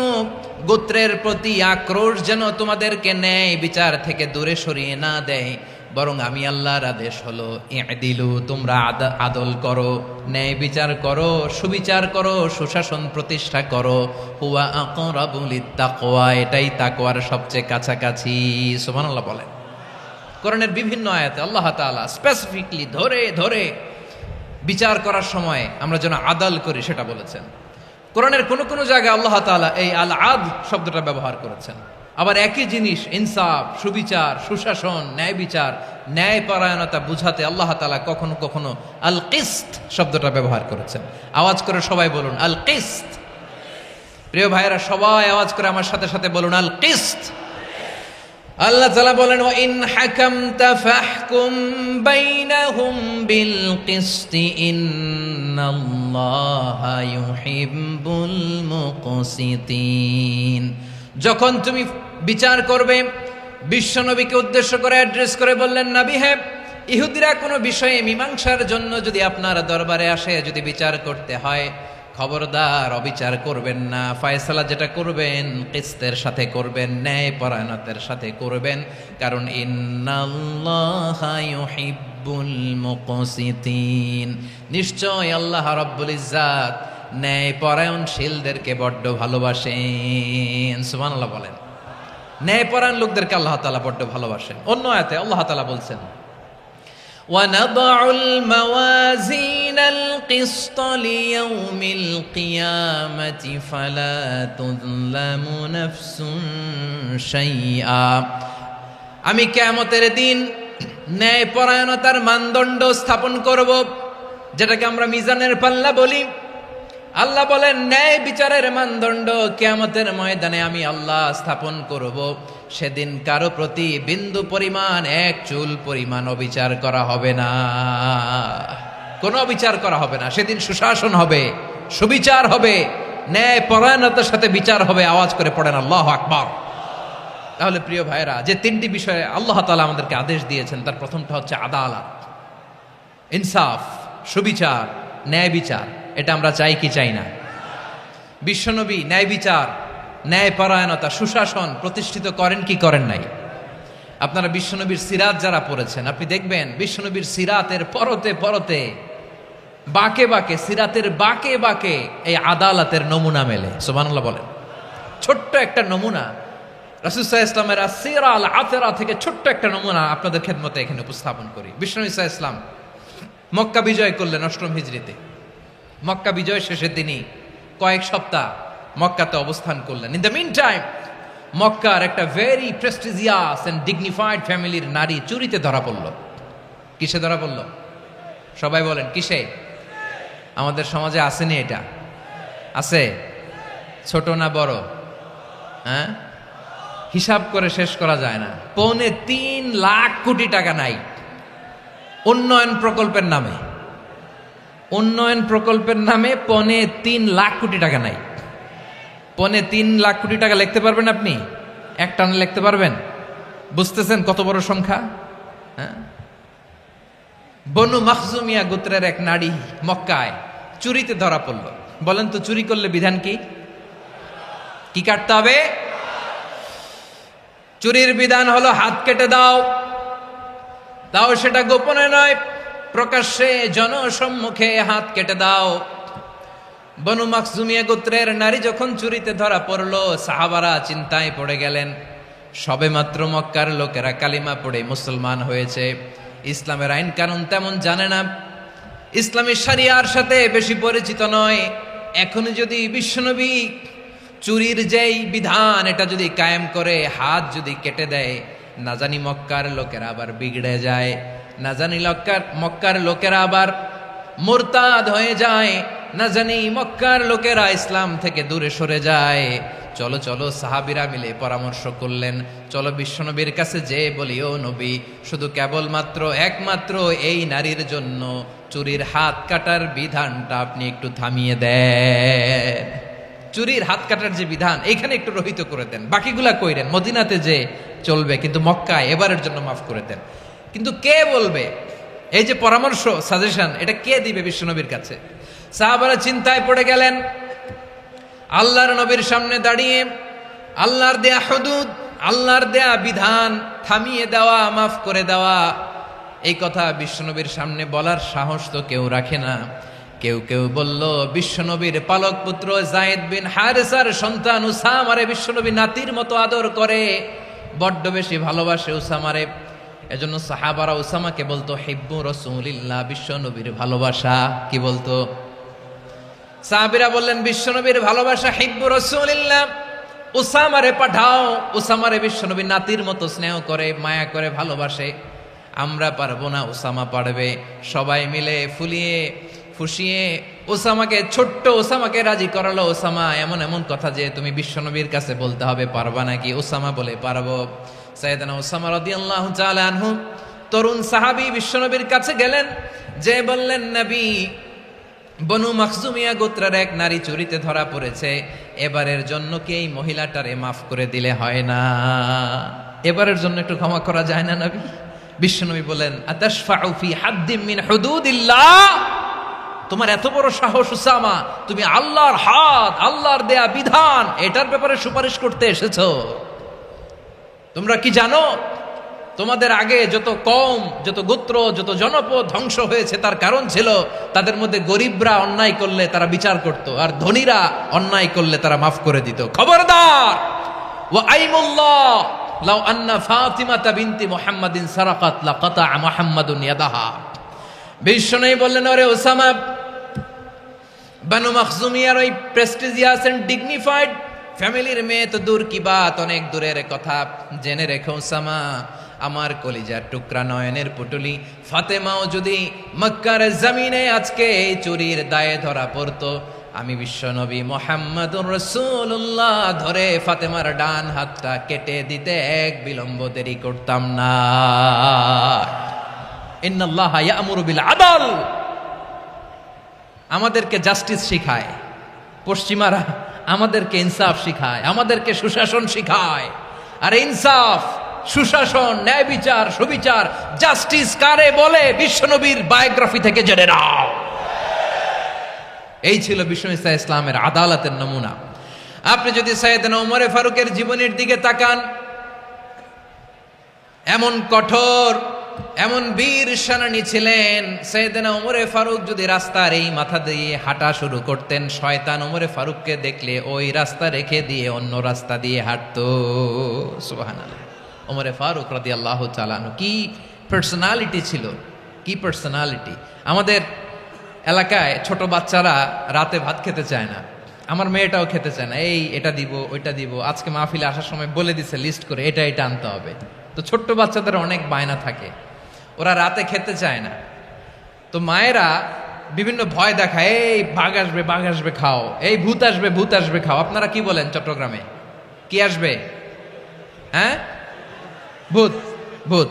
গোত্রের প্রতি আক্রোশ যেন তোমাদেরকে ন্যায় বিচার থেকে দূরে সরিয়ে না দেয়, বরং আমি আল্লাহর আদেশ হলো ই'দিলু, তোমরা আদল করো, ন্যায় বিচার করো, সুবিচার করো, সুশাসন প্রতিষ্ঠা করো। হুয়া আকরাবু লিত্তাকওয়া, এটাই তাকওয়ার সবচেয়ে কাছাকাছি। সুবহানাল্লাহ বলেন। কোরআনের বিভিন্ন আয়াতে আল্লাহ তাআলা স্পেসিফিকলি ধরে ধরে বিচার করার সময় আমরা যেন আদাল করি সেটা বলেছেন। কোরআনের কোন কোন জায়গায় আল্লাহ তাআলা এই আল আদল শব্দটা ব্যবহার করেছেন। আবার একই জিনিস ইনসাফ, সুবিচার, সুশাসন, ন্যায় বিচার, ন্যায় পরায়ণতা বুঝাতে আল্লাহ তাআলা কখনো কখনো আল কিসত শব্দটা ব্যবহার করেছেন। আওয়াজ করে সবাই বলুন আল কিসত। প্রিয় ভাইয়েরা, সবাই আওয়াজ করে আমার সাথে সাথে বলুন আল কিসত। আল্লাহ তাআলা বলেন, ওয়া ইন হাকামতা ফাহকুম বাইনাহুম বিল কিসতি ইন্নাল্লাহা ইউহিব্বুল মুকসিতিন। যখন তুমি বিচার করবে, বিশ্বনবীকে উদ্দেশ্য করে অ্যাড্রেস করে বললেন, নবী হে, ইহুদিরা কোনো বিষয়ে মীমাংসার জন্য যদি আপনার দরবারে আসে, যদি বিচার করতে হয়, খবরদার অবিচার করবেন না। ফয়সালা যেটা করবেন কিসতের সাথে করবেন, ন্যায় পরায়ণতার সাথে করবেন, কারণ ইন্নাল্লাহা ইউহিব্বুল মুকসিতিন, নিশ্চয় আল্লাহ রাব্বুল ইজ্জাত ন্যায় পরায়ণশীলদেরকে বড্ড ভালোবাসেন। সুবহানাল্লাহ বলেন। ন্যায় পরায়ণ লোকদেরকে আল্লাহ তাআলা বড্ড ভালোবাসেন। অন্য আয়াতে আল্লাহ তাআলা বলছেন, وَنَضَعُ الْمَوَازِينَ الْقِسْطَ لِيَوْمِ الْقِيَامَةِ فَلَا تُظْلَمُ نَفْسٌ شَيْئًا। আমি কিয়ামতের দিন ন্যায় পরায়ণতার মানদণ্ড স্থাপন করব, যেটাকে আমরা মিজানের পাল্লা বলি। আল্লাহ বলেন, ন্যায় বিচারের মানদণ্ড কিয়ামতের ময়দানে আমি আল্লাহ স্থাপন করব। সেদিন কারো প্রতি বিন্দু পরিমাণ, এক চুল পরিমাণ অবিচার করা হবে না, কোনো অবিচার করা হবে না। সেদিন সুশাসন হবে, সুবিচার হবে, ন্যায় পরায়ণতার সাথে বিচার হবে। আওয়াজ করে পড়েন আল্লাহু আকবার। তাহলে প্রিয় ভাইরা, যে তিনটি বিষয়ে আল্লাহ তাআলা আমাদেরকে আদেশ দিয়েছেন, তার প্রথমটা হচ্ছে আদালত, ইনসাফ, সুবিচার, ন্যায় বিচার। এটা আমরা চাই কি চাই না? বিশ্বনবী ন্যায় বিচার, ন্যায় পরায়ণতা, সুশাসন প্রতিষ্ঠিত করেন কি করেন নাই? আপনারা বিশ্বনবীর সিরাত যারা পড়েছেন, আপনি দেখবেন বিশ্বনবীর সিরাতের পরতে পরতে, বাঁকে বাঁকে, সিরাতের বাঁকে বাঁকে এই আদালতের নমুনা মেলে। সুবহানাল্লাহ বলেন। ছোট্ট একটা নমুনা রাসূল সাল্লাল্লাহু আলাইহি ওয়াসাল্লামের আসসিরা আল আতরা থেকে ছোট্ট একটা নমুনা আপনাদের খেদমতে এখানে উপস্থাপন করি। বিশ্বনবী সাল্লাল্লাহু আলাইহি ওয়াসাল্লাম মক্কা বিজয় করলেন ৮ম হিজরিতে। মক্কা বিজয় শেষে তিনি কয়েক সপ্তাহ মক্কাতে অবস্থান করলেন। ইন দ্য মিন টাইম মক্কার একটা ভেরি প্রেস্টিজিয়াস এন্ড ডিগনিফাইড ফ্যামিলির নারী চুরিতে ধরা পড়ল। কিসে ধরা পড়ল? সবাই বলেন কিসে? আমাদের সমাজে আসেনি এটা? আছে? ছোট না বড়? হ্যাঁ, হিসাব করে শেষ করা যায় না। ৩.৫ লাখ কোটি টাকা নাই উন্নয়ন প্রকল্পের নামে। উন্নয়ন প্রকল্পের নামে ৩.৫ লাখ কোটি টাকা নাই। ৩.৫ লাখ কোটি টাকা লিখতে পারবেন আপনি? এক টানে লিখতে পারবেন? বুঝতেছেন কত বড় সংখ্যা? হ্যাঁ, বনু মাখজুমিয়া গোত্রের এক নারী মক্কায় চুরিতে ধরা পড়ল। বলেন তো, চুরি করলে বিধান কি? কি কাটতে হবে? চুরির বিধান হলো হাত কেটে দাও। তাও সেটা গোপনে নয়, প্রকাশ্যে জনসম্মুখে হাত কেটে দাও। বনু মাখজুমিয়া গোত্রের নারী যখন চুরিতে ধরা পড়লো, সাহাবারা চিন্তায় পড়ে গেলেন। সবেমাত্র মক্কার লোকেরা কালিমা পড়ে মুসলমান হয়েছে, ইসলামের আইন কানুন তেমন জানে না, ইসলামী শরিয়ার সাথে বেশি পরিচিত নয়। এখন যদি বিশ্বনবী চুরির যেই বিধান এটা যদি কায়েম করে হাত যদি কেটে দেয়, না জানি মক্কার লোকেরা আবার বিগড়ে যায়, না জানি মক্কার লোকেরা আবার মুরতাদ হয়ে যায়, না জানি মক্কার লোকেরা ইসলাম থেকে দূরে সরে যায়। চলো চলো, সাহাবীরা মিলে পরামর্শ করলেন, চলো বিশ্বনবীর কাছে যে বলি, ও নবী, শুধু কেবলমাত্র একমাত্র এই নারীর জন্য চুরির হাত কাটার বিধানটা আপনি একটু থামিয়ে দেন। চুরির হাত কাটার যে বিধান এইখানে একটু রহিত করে দেন, বাকিগুলা কইরেন মদিনাতে যে চলবে, কিন্তু মক্কায় এবারের জন্য মাফ করে দেন। কিন্তু কে বলবে? এই যে পরামর্শ, সাজেশন, এটা কে দিবে বিশ্বনবীর কাছে? সাহাবারা চিন্তায় পড়ে গেলেন। আল্লাহর নবীর সামনে দাঁড়িয়ে আল্লাহর দেয়া হুদুদ, আল্লাহর দেয়া বিধান থামিয়ে দেওয়া, মাফ করে দেওয়া, এই কথা বিশ্বনবীর সামনে বলার সাহস তো কেউ রাখে না। কেউ কেউ বলল, বিশ্বনবীর পালক পুত্র যায়েদ বিন হারেসার সন্তান উসামারে বিশ্বনবী নাতির মতো আদর করে, বড্ড বেশি ভালোবাসে উসামারে। এজন্য সাহাবারা উসামাকে বলতো হিব্বু রাসূলিল্লাহ, বিশ্বনবীর ভালোবাসা। কি বলতো? সাহাবীরা বললেন, বিশ্বনবীর ভালোবাসা হিব্বু রাসূলিল্লাহ, উসামারে পাঠাও। উসামারে বিশ্বনবী নাতির মতো স্নেহ করে, মায়া করে, ভালোবাসে। আমরা পারবো না, উসামা পারবে। সবাই মিলে ফুলিয়ে ফুসিয়ে ওসামাকে, ছোট্ট ওসামাকে রাজি করালো। ওসামা এমন এমন কথা যে তুমি বিশ্বনবীর কাছে বলতে হবে, পারবা নাকি? ওসামা বলে, পারবো। সাইয়েদনা ওসামা রাদিয়াল্লাহু তাআলা আনহু তরুণ সাহাবী বিশ্বনবীর কাছে গেলেন, যে বললেন, নবী, বনু মাখজুমিয়া গোত্রের এক নারী চুরিতে ধরা পড়েছে, এবারের জন্য কি এই মহিলাটারে মাফ করে দিলে হয় না? এবারের জন্য একটু ক্ষমা করা যায় না নবী? বিশ্বনবী বলেন, আতাশফাউ ফি হাদ্দিম মিন হুদুদিল্লাহ, তোমার এত বড় সাহস উসামা, তুমি আল্লাহর হাত, আল্লাহর দেয়া বিধান, এটার ব্যাপারে সুপারিশ করতে এসেছো? তোমরা কি জানো তোমাদের আগে যত কওম, যত গোত্র, যত জনপদ ধ্বংস হয়েছে তার কারণ ছিল তাদের মধ্যে গরিবরা অন্যায় করলে তারা বিচার করত, আর ধনীরা অন্যায় করলে তারা মাফ করে দিত। খবরদার! ওয়া আইমুল্লাহ লাউ আন্না ফাতিমাতা বিনতি মুহাম্মাদিন সারাকাত লাকাতা মুহাম্মাদুন ইয়াদাহা। বিশ্বনবী বললেন, ওরে ওসামা, বানু মাখজুমিয়ার ওই প্রেস্টিজিয়াস এন্ড ডিগনিফাইড ফ্যামিলির মেয়ে তো দূর কি বাত, অনেক দূরের কথা। জেনে রেখো ওসামা, আমার কলিজার টুকরা নয়নের পুটুলি ফাতেমাও যদি মক্কার জমিনে আজকে এই চুরির দায়ে ধরা পড়তো, আমি বিশ্বনবী মুহাম্মাদুর রাসূলুল্লাহ ধরে ফাতেমার ডান হাতটা কেটে দিতে এক বিলম্ব দেরি করতাম না। ইন্নাল্লাহা ইয়া'মুরু বিল আদল, আমাদেরকে জাস্টিস শিখায়, পশ্চিমারা আমাদেরকে ইনসাফ শিখায়, আমাদেরকে সুশাসন শিখায়। আর ইনসাফ, সুশাসন, ন্যায় বিচার, সুবিচার, জাস্টিস কারে বলে বিশ্বনবীর বায়োগ্রাফি থেকে জেনে নাও। এই ছিল বিষ্ণু ইসা ইসলামের আদালতের নমুনা। আপনি যদি সাইয়েদনা ওমরে ফারুকের জীবনের দিকে তাকান, এমন কঠোর, এমন বীর সেনানী ছিলেন। সাইয়েদনা ওমরে ফারুক যদি রাস্তার এই মাথা দিয়ে হাঁটা শুরু করতেন, শয়তান ওমরে ফারুককে দেখলে ওই রাস্তা রেখে দিয়ে অন্য রাস্তা দিয়ে হাঁটতো। সুবহানাল্লাহ। ওমরে ফারুক রাদিয়াল্লাহু তাআলা আনহু কি পার্সোনালিটি ছিল, কি পার্সোনালিটি। আমাদের এলাকায় ছোট বাচ্চারা রাতে ভাত খেতে চায় না, আমার মেয়েটাও খেতে চায় না। এই এটা দিব, ওইটা দিব, আজকে মাহফিলে আসার সময় বলে দিছে লিস্ট করে এটা এটা আনতে হবে। তো ছোট্ট বাচ্চাদের অনেক বায়না থাকে, ওরা রাতে খেতে চায় না। তো মায়েরা বিভিন্ন ভয় দেখায়, এই বাঘ আসবে, বাঘ আসবে খাও, এই ভূত আসবে, ভূত আসবে খাও। আপনারা কি বলেন চট্টগ্রামে? কি আসবে? হ্যাঁ, ভূত, ভূত,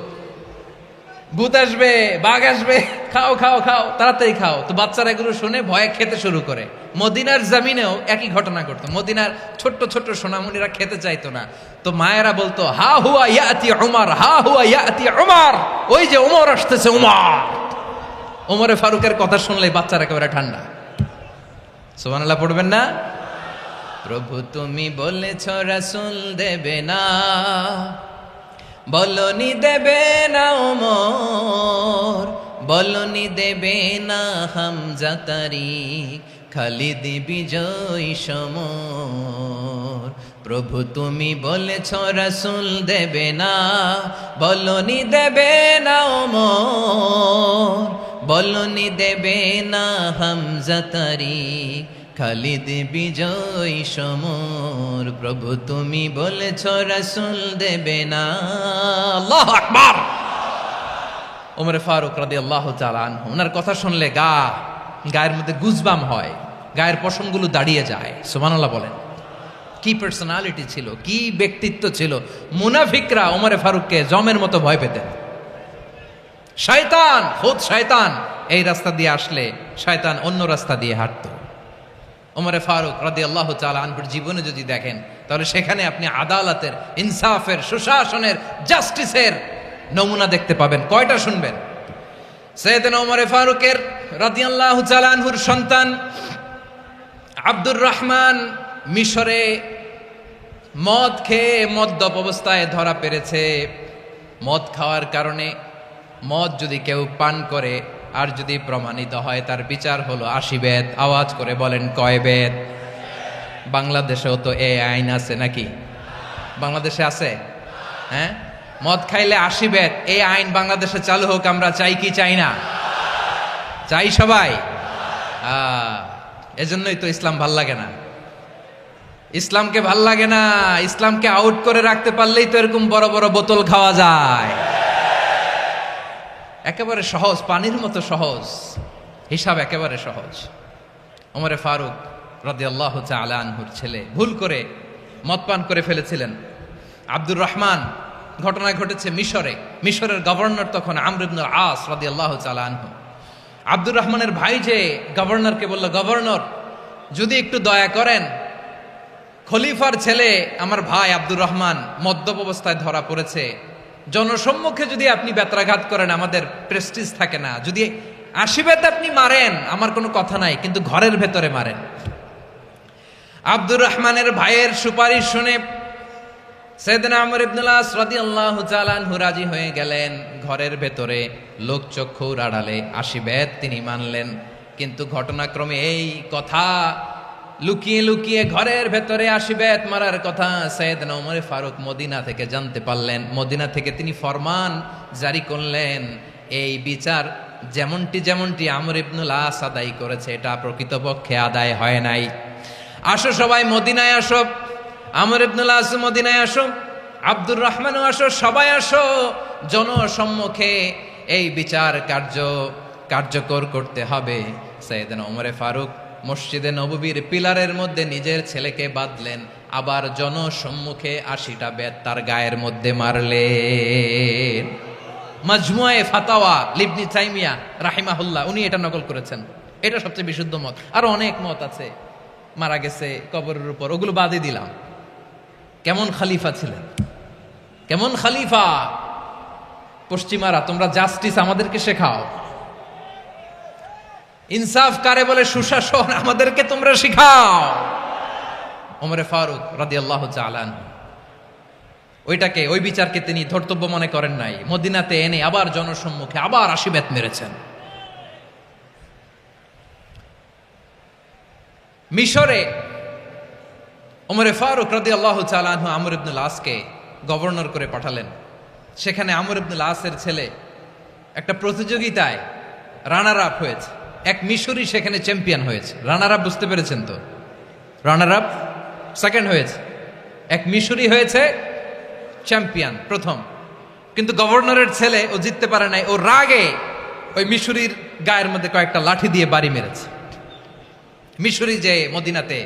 ভূত আসবে, বাঘ আসবে, খাও খাও খাও, তাড়াতাড়ি খাও। তো বাচ্চারা এগুলো শুনে ভয়ে খেতে শুরু করে। মদিনার জমিনেও একই ঘটনা ঘটতো। মদিনার ছোট্ট ছোট্ট সোনামণিরা খেতে চাইতো না। তো মায়েরা বলতো, হা হুয়া ইয়াতি উমর, হা হুয়া ইয়াতি উমর, ওই যে উমর আসতেছে, উমর। ওমরে ফারুকের কথা শুনলে বাচ্চারা একেবারে ঠান্ডা। সুবহানাল্লাহ পড়বেন না? প্রভু তুমি বলেছ রাসূল দেবে না, বলনি দেবে না ওমর, বলনি দেবে না হামজা তারিক, খালিদ বিজয় সমর। প্রভু তুমি বলেছ রাসূল দেবে না, বলনি দেবে না ওমর, বলনি দেবে না হামজা তারিক, খালিদ বিজয় সমর। প্রভু তুমি বলেছ রাসূল দেবে না। আল্লাহু আকবার। ওমরে ফারুক রাদিয়াল্লাহু তাআলা আনহু, ওনার কথা শুনলে গায়ের মধ্যে গুজবাম হয়, গায়ের পশমগুলো দাঁড়িয়ে যায়। সুবহানাল্লাহ বলেন। কি পার্সোনালিটি ছিল, কি ব্যক্তিত্ব ছিল। মুনাফিকরা ওমরে ফারুককে জমের মতো ভয় পেতেন। শয়তান, খুদ শয়তান এই রাস্তা দিয়ে আসলে শয়তান অন্য রাস্তা দিয়ে হাঁটতো। ওমরে ফারুক রাদিয়াল্লাহু তাআলা আনহুর জীবনে যদি দেখেন, তাহলে সেখানে আপনি আদালতের, ইনসাফের, সুশাসনের, জাস্টিসের নমুনা দেখতে পাবেন। কয়টা শুনবেন? সাইয়েদনা ওমরে ফারুকের রাদিয়াল্লাহু তাআলা আনহুর সন্তান আব্দুর রহমান মিশরে মদ খেয়ে মদ্যপ অবস্থায় ধরা পড়েছে। মদ খাওয়ার কারণে, মদ যদি কেউ পান করে আর যদি প্রমাণিত হয়, তার বিচার হলো 80 বেত। আওয়াজ করে বলেন কয় বেত? বাংলাদেশেও তো এই আইন আছে নাকি? বাংলাদেশে আছে? হ্যাঁ, মদ খাইলে 80 বেত, এই আইন বাংলাদেশে চালু হোক। আমরা চাই কি চাই না? চাই সবাই। এজন্যই তো ইসলাম ভাল লাগে না। ইসলামকে ভাল লাগে না। ইসলামকে আউট করে রাখতে পারলেই তো এরকম বড় বড় বোতল খাওয়া যায়। একেবারে সহজ, পানির মতো সহজ, হিসাব একেবারে সহজ। ওমরে ফারুক রাদিয়াল্লাহু তাআলা আনহুর ছেলে ভুল করে মদ পান করে ফেলেছিলেন। আব্দুর রহমান, ঘটনা ঘটেছে মিশরে। মিশরের গভর্নর তখন আমর ইবনুল আস রাদিয়াল্লাহু তাআলা আনহু। আব্দুর রহমানের ভাই যে গভর্নরকে বলল, গভর্নর যদি একটু দয়া করেন, খলিফার ছেলে আমার ভাই আব্দুর রহমান মদ্যপ অবস্থায় ধরা পড়েছে, জনসম্মুখে যদি আপনি বেত্রাঘাত করেন আমাদের প্রেস্টিজ থাকে না, যদি 80 বেত আপনি মারেন আমার কোনো কথা নাই, কিন্তু ঘরের ভেতরে মারেন। আব্দুর রহমানের ভাইয়ের সুপারিশ শুনে সাইয়েদনা আমর ইবনুল আস রাদিয়াল্লাহু তাআলা আনহু রাজি হয়ে গেলেন। ঘরের ভেতরে লোকচক্ষুর আড়ালে 80 বেত তিনি মানলেন। কিন্তু ঘটনাক্রমে এই কথা লুকিয়ে লুকিয়ে ঘরের ভেতরে 80 বেত মারার কথা সাইয়েদনা ওমর ফারুক মদিনা থেকে জানতে পারলেন। মদিনা থেকে তিনি ফরমান জারি করলেন, এই বিচার যেমনটি আমর ইবনুল আস আদায় করেছে, এটা প্রকৃতপক্ষে আদায় হয় নাই। আসো সবাই মদিনায় আসো, আমর ইবনুল আস মদিনায় আসো, আব্দুর রহমানও আসো, সবাই আসো, জনসম্মুখে এই বিচার কার্যকর করতে হবে। সাইয়েদনা ওমর ফারুক মসজিদে নববীর পিলারের মধ্যে নিজের ছেলেকে বাঁধলেন, আবার জনসম্মুখে 80টা বেত তার গায়ের মধ্যে মারলেন। মাজমুয়ে ফাতাওয়া ইবনে তাইমিয়া রাহিমাহুল্লাহ উনি এটা নকল করেছেন। এটা সবচেয়ে বিশুদ্ধ মত। আরো অনেক মত আছে, মারা গেছে কবরের উপর, ওগুলো বাদই দিলাম। কেমন খালিফা ছিলেন, কেমন খালিফা! পশ্চিমারা তোমরা জাস্টিস আমাদেরকে শেখাও, ইনসাফ কারে বলে, সুশাসন আমাদেরকে তোমরা শিখাও। ওমরে ফারুক রাদিয়াল্লাহু তাআলা ওইটাকে, ওই বিচারকে তিনি ধর্তব্য মনে করেন নাই। মদিনাতে এনে আবার জনসম্মুখে আবার 80 বেত মেরেছেন। মিশরে ওমরে ফারুক রাদিয়াল্লাহু তাআলা আনহু আমর ইবনুল আসকে গভর্নর করে পাঠালেন। সেখানে আমর ইবনুল আসের ছেলে একটা প্রতিযোগিতায় রানার আপ হয়েছে। এক মিশরি সেখানে চ্যাম্পিয়ন হয়েছে। রানার আপ বুঝতে পেরেছেন তো? রানার আপ সেকেন্ড হয়েছে, এক মিশরি হয়েছে চ্যাম্পিয়ন প্রথম। কিন্তু গভর্নরের ছেলে ও জিততে পারে নাই। ও রাগে ওই মিশরির গায়ের মধ্যে কয়েকটা লাঠি দিয়ে বাড়ি মেরেছে। মিশরি যে মদিনাতে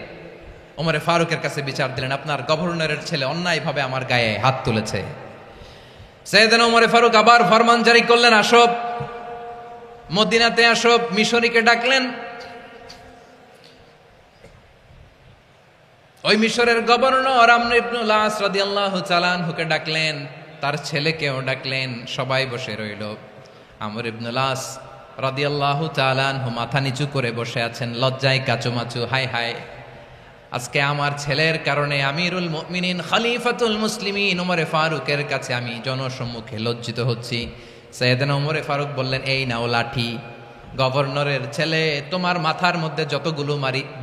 ওমরে ফারুকের কাছে বিচার দিলেন, আপনার গভর্নরের ছেলে অন্যায়ভাবে আমার গায়ে হাত তুলেছে। সাইয়েদনা ওমরে ফারুক আবার ফরমান জারি করলেন, আসো মদিনাতে আসো। মিশরীকে ডাকলেন। ওই মিশরের গভর্নর আমর ইবনুল আস রাদিয়াল্লাহু তাআলা আনহুকে ডাকলেন, তার ছেলেকেও ডাকলেন। সবাই বসে রইল। আমর ইবনুল আস রাদিয়াল্লাহু তাআলা আনহু মাথা নিচু করে বসে আছেন, লজ্জায় কাচুমাচু। হায় হায়, আজকে আমার ছেলের কারণে আমিরুল মুমিনিন খলিফাতুল মুসলিমিন ওমরে ফারুকের কাছে আমি জনসম্মুখে লজ্জিত হচ্ছি। সাইয়েদনা ওমরে ফারুক বললেন, এই নাও লাঠি। গভর্নরের ছেলে তোমার মাথার মধ্যে যতগুলো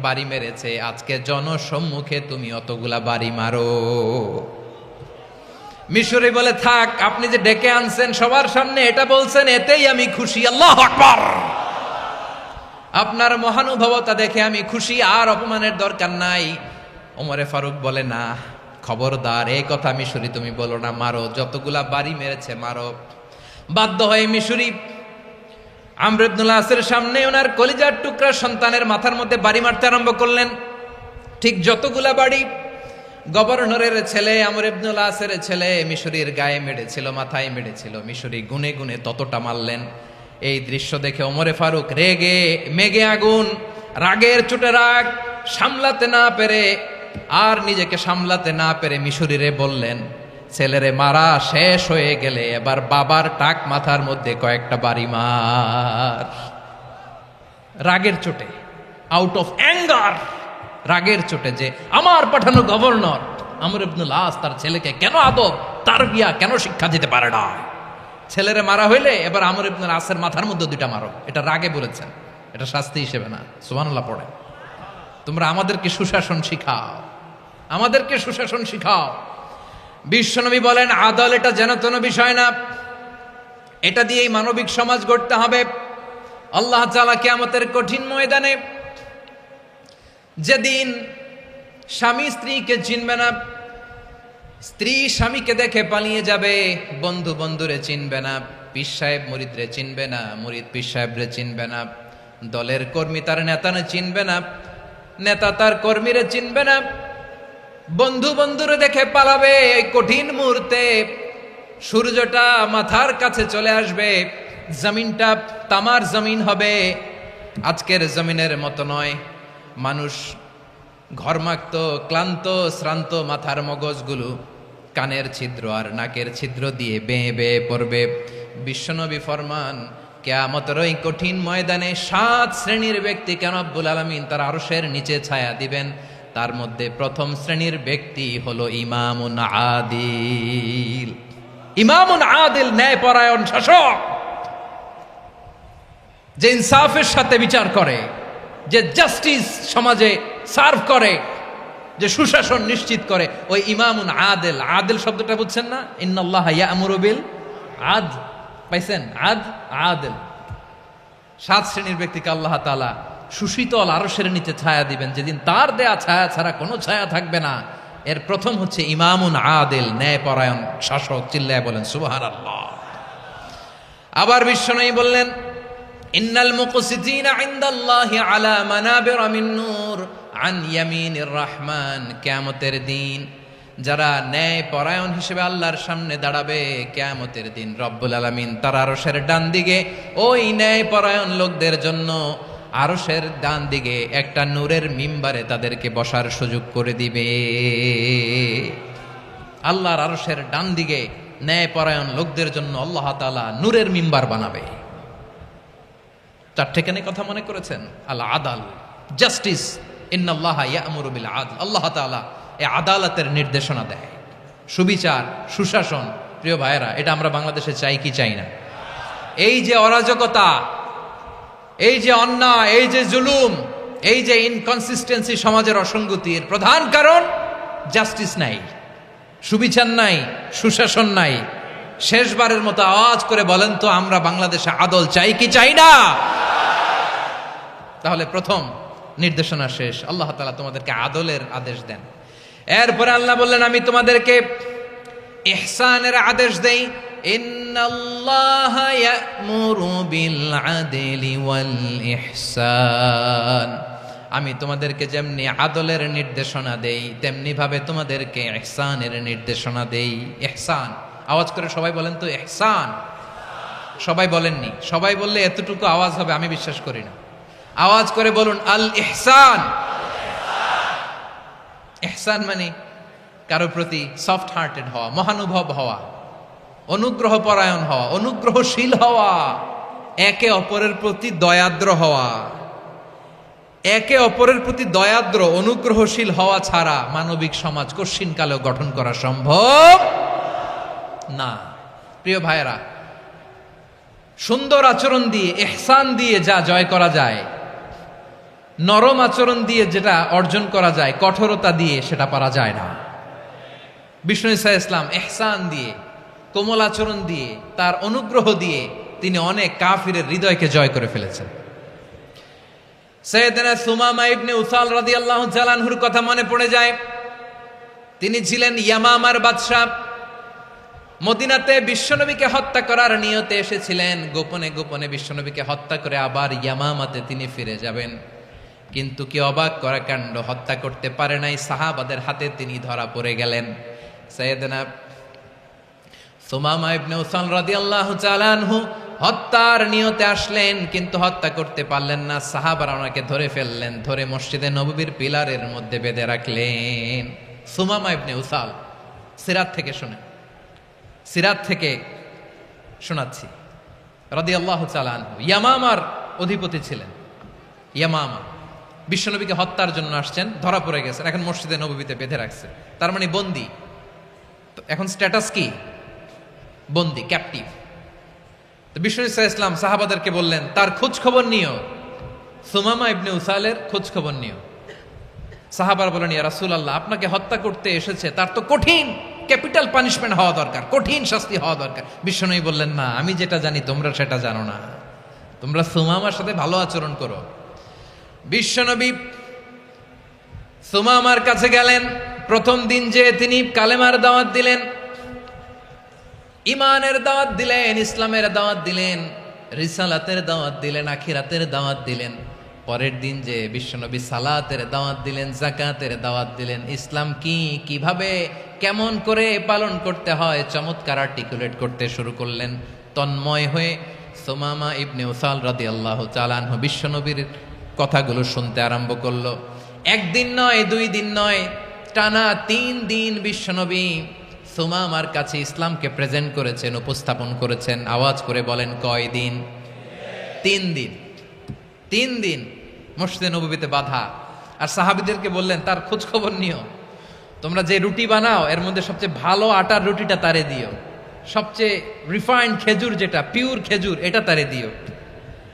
বাড়ি মেরেছে, আজকে জনসম্মুখে তুমি অতগুলা বাড়ি মারো। মিশরি বলে, থাক, আপনি যে ডেকে আনছেন সবার সামনে এটা বলছেন, এতেই আমি খুশি। আল্লাহু আকবার! আপনার মহানুভবতা দেখে আমি খুশি, আর অপমানের দরকার নাই। ওমরে ফারুক বলে, না, খবরদার, এই কথা মিশরি তুমি বলো না, মারো, যতগুলা বাড়ি মেরেছে মারো। বাধ্য হয়ে মিশরি আমর ইবনুল আসের সামনে ওনার কলিজার টুকরা সন্তানের মাথার মধ্যে বাড়ি মারতে আরম্ভ করলেন। ঠিক যতগুলা বাড়ি গভর্নরের ছেলে আমর ইবনুল আসের ছেলে মিশরির গায়ে মেরেছিল, মাথায় মেরেছিল, মিশরি গুনে গুনে ততটা মারলেন। এই দৃশ্য দেখে ওমরে ফারুক রেগে মেগে আগুন, রাগের চোটে রাগ সামলাতে না পেরে, আর নিজেকে সামলাতে না পেরে মিশরিরে বললেন, ছেলেরে মারা শেষ হয়ে গেলে এবার বাবার টাক মাথার মধ্যে কয়েকটা বাড়ি মার। রাগের চোটে, আউট অফ অ্যাঙ্গার, রাগের চোটে, যে আমার পাঠানো গভর্নর আমর ইবনুল আস তার ছেলেকে কেন আদব তারবিয়া কেন শিক্ষা দিতে পারে না। ছেলেরে মারা হইলে এবার আমর ইবনুল আসের মাথার মধ্যে দুইটা মারো। এটা রাগে বলেছেন, এটা শাস্তি হিসেবে না। সুবহানাল্লাহ পড়ে। তোমরা আমাদেরকে সুশাসন শিখাও, আমাদেরকে সুশাসন শিখাও। বিশ্বনবী বলেন, আদল এটা যেন তেন বিষয় না, এটা দিয়েই মানবিক সমাজ গড়তে হবে। আল্লাহ তাআলা কিয়ামতের কঠিন ময়দানে, যেদিন স্বামী স্ত্রীকে চিনবে না, স্ত্রী স্বামীকে দেখে পালিয়ে যাবে, বন্ধু বন্ধুরে চিনবে না, পীর সাহেব মুরিদরে চিনবে না, মুরিদ পীর সাহেবরে চিনবে না, দলের কর্মী তার নেতারে চিনবে না, নেতা তার কর্মীরে চিনবে না, বন্ধু বন্ধুরে দেখে পালাবে। এই কঠিন মুহূর্তে সূর্যটা মাথার কাছে চলে আসবে, জমিনটা তামার জমিন হবে। আজকের জমিনের মতো নয়। মানুষ ঘর্মাক্ত, ক্লান্ত, শ্রান্ত মাথার মগজগুলো কানের ছিদ্র আর নাকের ছিদ্র দিয়ে বেয়ে বেয়ে পড়বে। বিশ্বনবী ফরমান, কিয়ামতের ওই কঠিন ময়দানে 7 শ্রেণীর ব্যক্তিকে রব্বুল আলামিন তার আরশের নিচে ছায়া দিবেন। তার মধ্যে প্রথম শ্রেণীর ব্যক্তি হলো ইমামুন আদিল। ইমামুন আদিল, ন্যায়পরায়ণ শাসক, যে ইনসাফের সাথে বিচার করে, যে জাস্টিস সমাজে সার্ভ করে, যে সুশাসন নিশ্চিত করে, ওই ইমামুন আদিল। আদিল শব্দটা বুঝছেন না? ইন্নাল্লাহা ইয়া'মুরু বিল আদল, পাইছেন? আদিল। 7 শ্রেণীর ব্যক্তিকে আল্লাহ তাআলা সুশীতল আরশের নিচে ছায়া দিবেন, যেদিন তার দেয়া ছায়া ছাড়া কোনো ছায়া থাকবে না। এর প্রথম হচ্ছে ইমামুন আদিল, ন্যায়পরায়ণ শাসক। চিল্লায় বলেন সুবহানাল্লাহ। আবার বিশ্বনবী বললেন, ইন্নাল মুকসিতিনা ইনদাল্লাহি আলা মানাবিরা মিন নূর আন ইয়ামিনির রহমান। কিয়ামতের দিন যারা ন্যায়পরায়ণ হিসেবে আল্লাহর সামনে দাঁড়াবে, কিয়ামতের দিন রব্বুল আলামিন তার আরশের ডান দিকে ওই ন্যায়পরায়ণ লোকদের জন্য আরশের ডান দিকে একটা নূরের মিম্বারে তাদেরকে বসার সুযোগ করে দিবে। আল্লাহর আরশের ডান দিকে ন্যায়পরায়ণ লোকদের জন্য আল্লাহ তাআলা নূরের মিম্বার বানাবে। চারটেখানে কথা মনে করেছেন? আল আদাল, জাস্টিস, ইন্নাল্লাহা ইয়া'মুরু বিল আদল। আল্লাহ তাআলা এই আদালতের নির্দেশনা দেয়, সুবিচার, সুশাসন। প্রিয় ভাইয়েরা, এটা আমরা বাংলাদেশে চাই কি চাই না? এই যে অরাজকতা, এই যে অন্যায়, এই যে জুলুম, এই যে ইনকনসিস্টেন্সি সমাজের অসঙ্গতির প্রধান কারণ জাস্টিস নাই, সুবিচার নাই, সুশাসন নাই। শেষবারের মতো আওয়াজ করে বলেন তো, আমরা বাংলাদেশে আদল চাই কি চাই না? তাহলে প্রথম নির্দেশনা শেষ, আল্লাহ তাআলা তোমাদেরকে আদলের আদেশ দেন। এরপরে আল্লাহ বললেন, আমি তোমাদেরকে ইহসানের আদেশ দেই। ইন্নাল্লাহা ইয়া'মুরু বিল আদলি ওয়াল ইহসান। আমি তোমাদেরকে যেমনি আদলের নির্দেশনা দেই, তেমনি ভাবে তোমাদেরকে ইহসানের নির্দেশনা দেই। ইহসান, আওয়াজ করে সবাই বলেন তো ইহসান। সবাই বলেননি, সবাই বললে এতটুকু আওয়াজ হবে আমি বিশ্বাস করি না। আওয়াজ করে বলুন আল ইহসান। ইহসান মানে কারো প্রতি সফট হার্টেড হওয়া, মহানুভব হওয়া, অনুগ্রহ পরায়ণ হওয়া, অনুগ্রহশীল হওয়া, একে অপরের প্রতি দয়াদ্র হওয়া। একে অপরের প্রতি দয়াদ্র, অনুগ্রহশীল হওয়া ছাড়া মানবিক সমাজ কশিনকালেও গঠন করা সম্ভব না। প্রিয় ভাইয়েরা, সুন্দর আচরণ দিয়ে, ইহসান দিয়ে যা জয় করা যায়, নরম আচরণ দিয়ে যেটা অর্জন করা যায়, কঠোরতা দিয়ে সেটা পারা যায় না। বিষ্ণু ঈসা ইসলাম ইহসান দিয়ে, কোমল আচরণ দিয়ে, তার অনুগ্রহ দিয়ে তিনি অনেক কাফিরের হৃদয়কে জয় করে ফেলেছেন। সাইয়েদনা সুমামা ইবনে উসাল রাদিয়াল্লাহু তাআলা আনহুর কথা মনে পড়ে যায়। তিনি ছিলেন ইয়ামামার বাদশা। মদিনাতে বিশ্বনবীকে হত্যা করার নিয়তে এসেছিলেন। গোপনে গোপনে বিশ্বনবীকে হত্যা করে আবার ইয়ামামাতে তিনি ফিরে যাবেন। কিন্তু কি অবাক করা কাণ্ড, হত্যা করতে পারে নাই, সাহাবাদের হাতে তিনি ধরা পড়ে গেলেন। সাইয়েদনা সুমামা ইবনে উসাল রাদিয়াল্লাহু তাআলা আনহু হত্যার নিয়তে আসলেন, কিন্তু হত্যা করতে পারলেন না। সাহাবারা ওনাকে ধরে ফেললেন, ধরে মসজিদে নববীর পিলারের মধ্যে বেঁধে রাখলেন। সুমামা ইবনে উসাল, সিরাত থেকে শুনে, সিরাত থেকে শোনাচ্ছি, রাদিয়াল্লাহু তাআলা আনহু ইয়ামামার অধিপতি ছিলেন। ইয়ামামা বিশ্বনবীকে হত্যার জন্য আসছেন, ধরা পড়ে গেছেন, এখন মসজিদে নববীতে বেঁধে রাখছে, তার মানে বন্দী। তো এখন স্ট্যাটাস কি? বন্দী, ক্যাপটিভ। তো বিষ্ণু ঈসা ইসলাম সাহাবাদেরকে বললেন, তার খোঁজ খবর নিও, সুমামা ইবনে উসালের খোঁজ খবর নিও। সাহাবার বলেন, ইয়া রাসূলুল্লাহ, আপনাকে হত্যা করতে এসেছে, তার তো কঠিন ক্যাপিটাল পানিশমেন্ট হওয়া দরকার, কঠিন শাস্তি হওয়া দরকার। বিশ্বনবী বললেন, না, আমি যেটা জানি তোমরা সেটা জানো না, তোমরা সুমামার সাথে ভালো আচরণ করো। বিশ্বনবী সুমামার কাছে গেলেন। প্রথম দিন যে তিনি কালেমার দাওয়াত দিলেন, ইমানের দাওয়াত দিলেন, ইসলামের দাওয়াত দিলেন, রিসালাতের দাওয়াত দিলেন, আখিরাতের দাওয়াত দিলেন। পরের দিন যে বিশ্বনবী সালাতের দাওয়াত দিলেন, যাকাতের দাওয়াত দিলেন, ইসলাম কি, কিভাবে, কেমন করে পালন করতে হয় চমৎকার আর্টিকুলেট করতে শুরু করলেন। তন্ময় হয়ে সুমামা ইবনে উসাল রাদিয়াল্লাহু তাআলা আনহু বিশ্বনবীর কথাগুলো শুনতে আরম্ভ করলো। একদিন নয়, 2 দিন নয়, টানা 3 দিন বিশ্বনবী সুমামার কাছে ইসলামকে প্রেজেন্ট করেছেন, উপস্থাপন করেছেন। আওয়াজ করে বলেন, কয় দিন? 3 দিন। 3 দিন মসজিদে নববীতে বাধা। আর সাহাবীদেরকে বললেন, তার খোঁজ খবর নিও, তোমরা যে রুটি বানাও এর মধ্যে সবচেয়ে ভালো আটার রুটিটা তারে দিও, সবচেয়ে রিফাইন্ড খেজুর, যেটা পিওর খেজুর, এটা তারে দিও।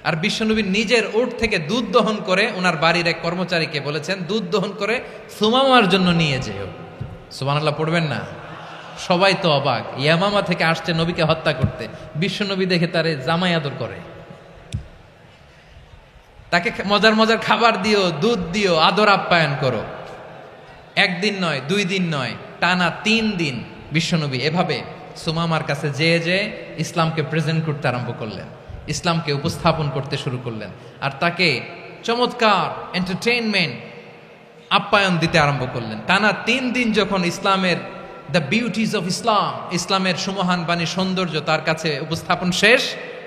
আর বিশ্বনবী নিজের উট থেকে দুধ দহন করে ওনার বাড়ির এক কর্মচারীকে বলেছেন, দুধ দহন করে সুমামার জন্য নিয়ে যেও। সুবহানাল্লাহ পড়বেন না? সবাই তো অবাক, ইয়ামামা থেকে আসছে নবীকে হত্যা করতে, বিশ্বনবী দেখে তারে জামাই আদর করে, তাকে মজার মজার খাবার দিও, দুধ দিও, আদর আপ্যায়ন করো। 1 দিন নয়, 2 দিন নয়, টানা 3 দিন বিশ্বনবী এভাবে সুমামার কাছে যেয়ে ইসলামকে প্রেজেন্ট করতে আরম্ভ করলেন, ইসলামকে উপস্থাপন করতে শুরু করলেন। আর তাকে চমৎকার এন্টারটেইনমেন্ট, আপ্যায়ন দিতে আরম্ভ করলেন। টানা 3 দিন যখন ইসলামের দ্য বিউটিজ অফ ইসলাম, ইসলামের সুমহান বাণী, সৌন্দর্য তার কাছে উপস্থাপন শেষ,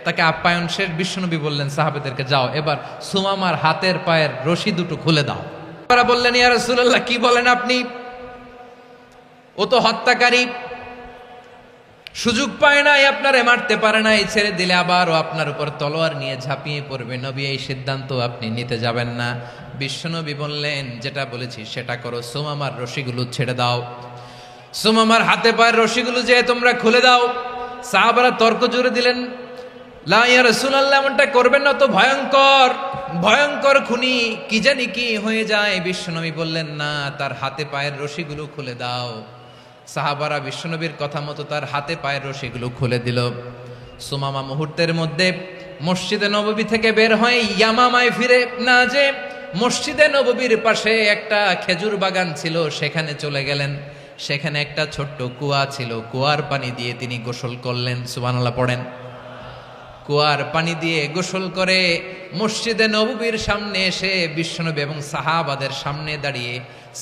তাকে আপ্যায়ন শেষ। বিশ্বনবী বললেন সাহাবেদেরকে, যাও এবার সুমামার হাতের পায়ের রশি দুটো খুলে দাও। তারা বললেন, ইয়া রাসূলুল্লাহ, কি বলেন আপনি? ও তো হত্যাকারী, সুযোগ পায় নাই, আপনারে মারতে পারে নাই, ছেড়ে দিলে আবার ও আপনার উপর তলোয়ার নিয়ে ঝাঁপিয়ে পড়বে। নবী, এই সিদ্ধান্ত আপনি নিতে যাবেন না। বিশ্বনবী বললেন, যেটা বলেছি সেটা করো, সুমামার রশিগুলো ছেড়ে দাও, সুমামার হাতে পায়ের রশিগুলো যে তোমরা খুলে দাও। সাহাবারা তর্ক জুড়ে দিলেন, লা ইয়া রাসূলুল্লাহ, এমনটা করবেন না, তো ভয়ঙ্কর ভয়ঙ্কর খুনি, কি জানি কি হয়ে যায়। বিশ্বনবী বললেন, না, তার হাতে পায়ের রশিগুলো খুলে দাও। সাহাবারা বিশ্বনবীর কথা মতো তার হাতে পায়ের রশিগুলো খুলে দিল। সুমামা মুহূর্তের মধ্যে মসজিদে নববী থেকে বের হয়ে ইয়ামামায় ফিরে না যে মসজিদে নববীর পাশে একটা খেজুর বাগান ছিল, সেখানে চলে গেলেন। সেখানে একটা ছোট্ট কুয়া ছিল, কুয়ার পানি দিয়ে তিনি গোসল করলেন। সুবহানাল্লাহ পড়েন। কুয়ার পানি দিয়ে গোসল করে মসজিদে নববীর সামনে এসে বিশ্বনবী এবং সাহাবাদের সামনে দাঁড়িয়ে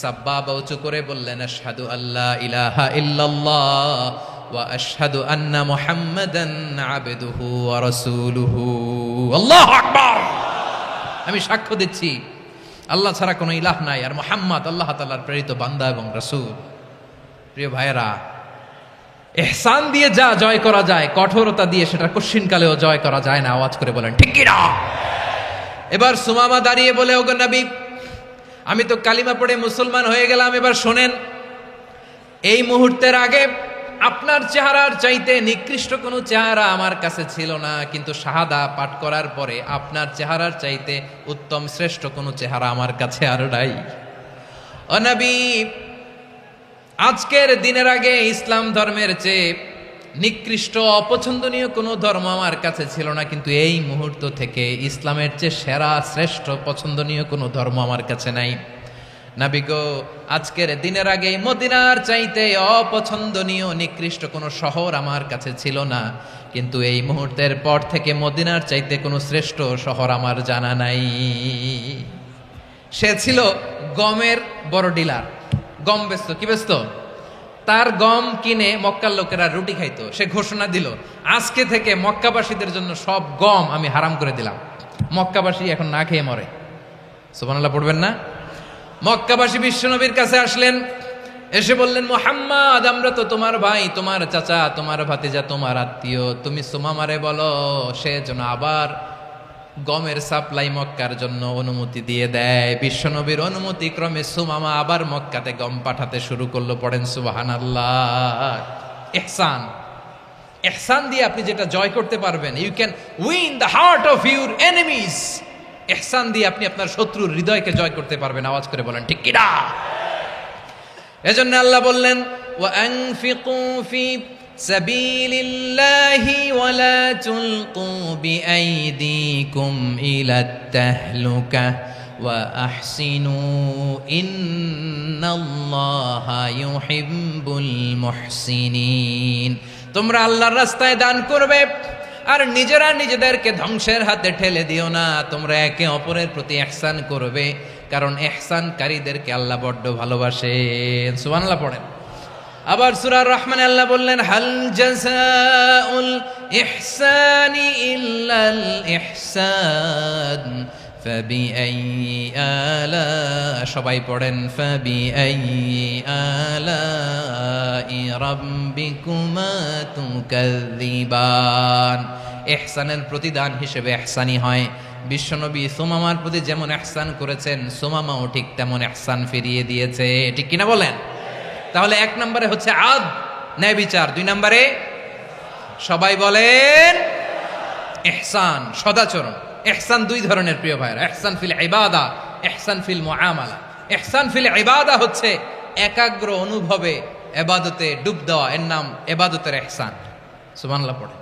সাব্বাবা উঁচু করে বললেন, আশহাদু আল্লা ইলাহা ইল্লাল্লাহ ওয়া আশহাদু আন্না মুহাম্মাদান আবদুহু ওয়া রাসূলুহু। আল্লাহু আকবার। আমি সাক্ষ্য দিচ্ছি আল্লাহ ছাড়া কোনো ইলাহ নাই, আর মুহাম্মদ আল্লাহ তাআলার প্রেরিত বান্দা এবং রাসূল। প্রিয় ভাইয়েরা, ইহসান দিয়ে যা জয় করা যায়, কঠোরতা দিয়ে সেটা কঠিনকালেও জয় করা যায় না। আওয়াজ করে বলেন ঠিক কি না? এবার সুমামা দাঁড়িয়ে বলে, ওগো নবী, আমি তো কালিমা পড়ে মুসলমান হয়ে গেলাম, এবার শোনেন, এই মুহূর্তের আগে আপনার চেহারার চাইতে নিকৃষ্ট কোনো চেহারা আমার কাছে ছিল না, কিন্তু শাহাদা পাঠ করার পরে আপনার চেহারার চাইতে উত্তম শ্রেষ্ঠ কোনো চেহারা আমার কাছে আর নাই। ও নবী, আজকের দিনের আগে ইসলাম ধর্মের চেয়ে নিকৃষ্ট অপছন্দনীয় কোনো ধর্ম আমার কাছে ছিল না, কিন্তু এই মুহূর্ত থেকে ইসলামের চেয়ে সেরা শ্রেষ্ঠ পছন্দনীয় কোনো ধর্ম আমার কাছে নাই। নবী গো, আজকের দিনের আগে মদিনার চাইতে অপছন্দনীয় নিকৃষ্ট কোনো শহর আমার কাছে ছিল না, কিন্তু এই মুহূর্তের পর থেকে মদিনার চাইতে কোনো শ্রেষ্ঠ শহর আমার জানা নাই। সে ছিল গমের বড় ডিলার, গম বেচত। কি বেচত? তার গম কিনে মক্কার লোকেরা রুটি খাইতো। সে ঘোষণা দিল, আজকে থেকে মক্কাবাসীদের জন্য সব গম আমি হারাম করে দিলাম, মক্কাবাসী এখন না খেয়ে মরে। সুবহানাল্লাহ পড়বেন না? মক্কাবাসী বিশ্বনবীর কাছে আসলেন, এসে বললেন, মুহাম্মদ, আমরা তো তোমার ভাই, তোমার চাচা, তোমার ভাতিজা, তোমার আত্মীয়, তুমি সুমামারে বলো সে যেন আবার গমের সাপ্লাই মক্কার জন্য অনুমতি দিয়ে দেয়। বিশ্বনবীর অনুমতি ক্রমে সুমামা আবার মক্কাতে গম পাঠাতে শুরু করলো। পড়েন সুবহানাল্লাহ। ইহসান, ইহসান দিয়ে আপনি যেটা জয় করতে পারবেন, you can win the heart of your enemies. ইহসান দিয়ে আপনি আপনার শত্রুর হৃদয়কে জয় করতে পারবেন। আওয়াজ করে বলেন ঠিক কি না? এজন্য আল্লাহ বললেন, ওয়া আনফিকু ফি সাবিলিল্লাহি ওয়া লা তুলকু বিআইদিকুম ইলাত তাহলুকা ওয়া আহসিনু ইন্নাল্লাহা ইউহিব্বুল মুহসিনিন। তোমরা আল্লাহর রাস্তায় দান করবে আর নিজেরা নিজেদেরকে ধ্বংসের হাতে ঠেলে দিও না। তোমরা একে অপরের প্রতি ইহসান করবে, কারণ ইহসানকারীদেরকে আল্লাহ বড্ড ভালোবাসেন। সুবহানাল্লাহ পড়েন। আবার সূরা রহমানে আল্লাহ বললেন, হাল জাযাউল ইহসানি ইল্লাল ইহসান ফাবিআইয়ি আলা, সবাই পড়েন, ফাবিআইয়ি আলাই রাব্বিকুমা তুকাযযিবান। ইহসানের প্রতিদান হিসেবে ইহসানি হয়। বিশ্বনবী সুমামার প্রতি যেমন ইহসান করেছেন, সুমামাও ঠিক তেমন ইহসান ফিরিয়ে দিয়েছে। ঠিক কিনা বলেন? তাহলে এক নম্বরে হচ্ছে আদ, ন্যায় বিচার। দুই নম্বরে সবাই বলেন ইহসান, সদাচরণ। ইহসান দুই ধরনের প্রিয় ভাইরা, ইহসান ফিল ইবাদা, ইহসান ফিল মুআমালা। ইহসান ফিল ইবাদা হচ্ছে একাগ্র অনুভবে ইবাদতে ডুব দেওয়া, এর নাম ইবাদতের ইহসান। সুবহানাল্লাহ পড়ে।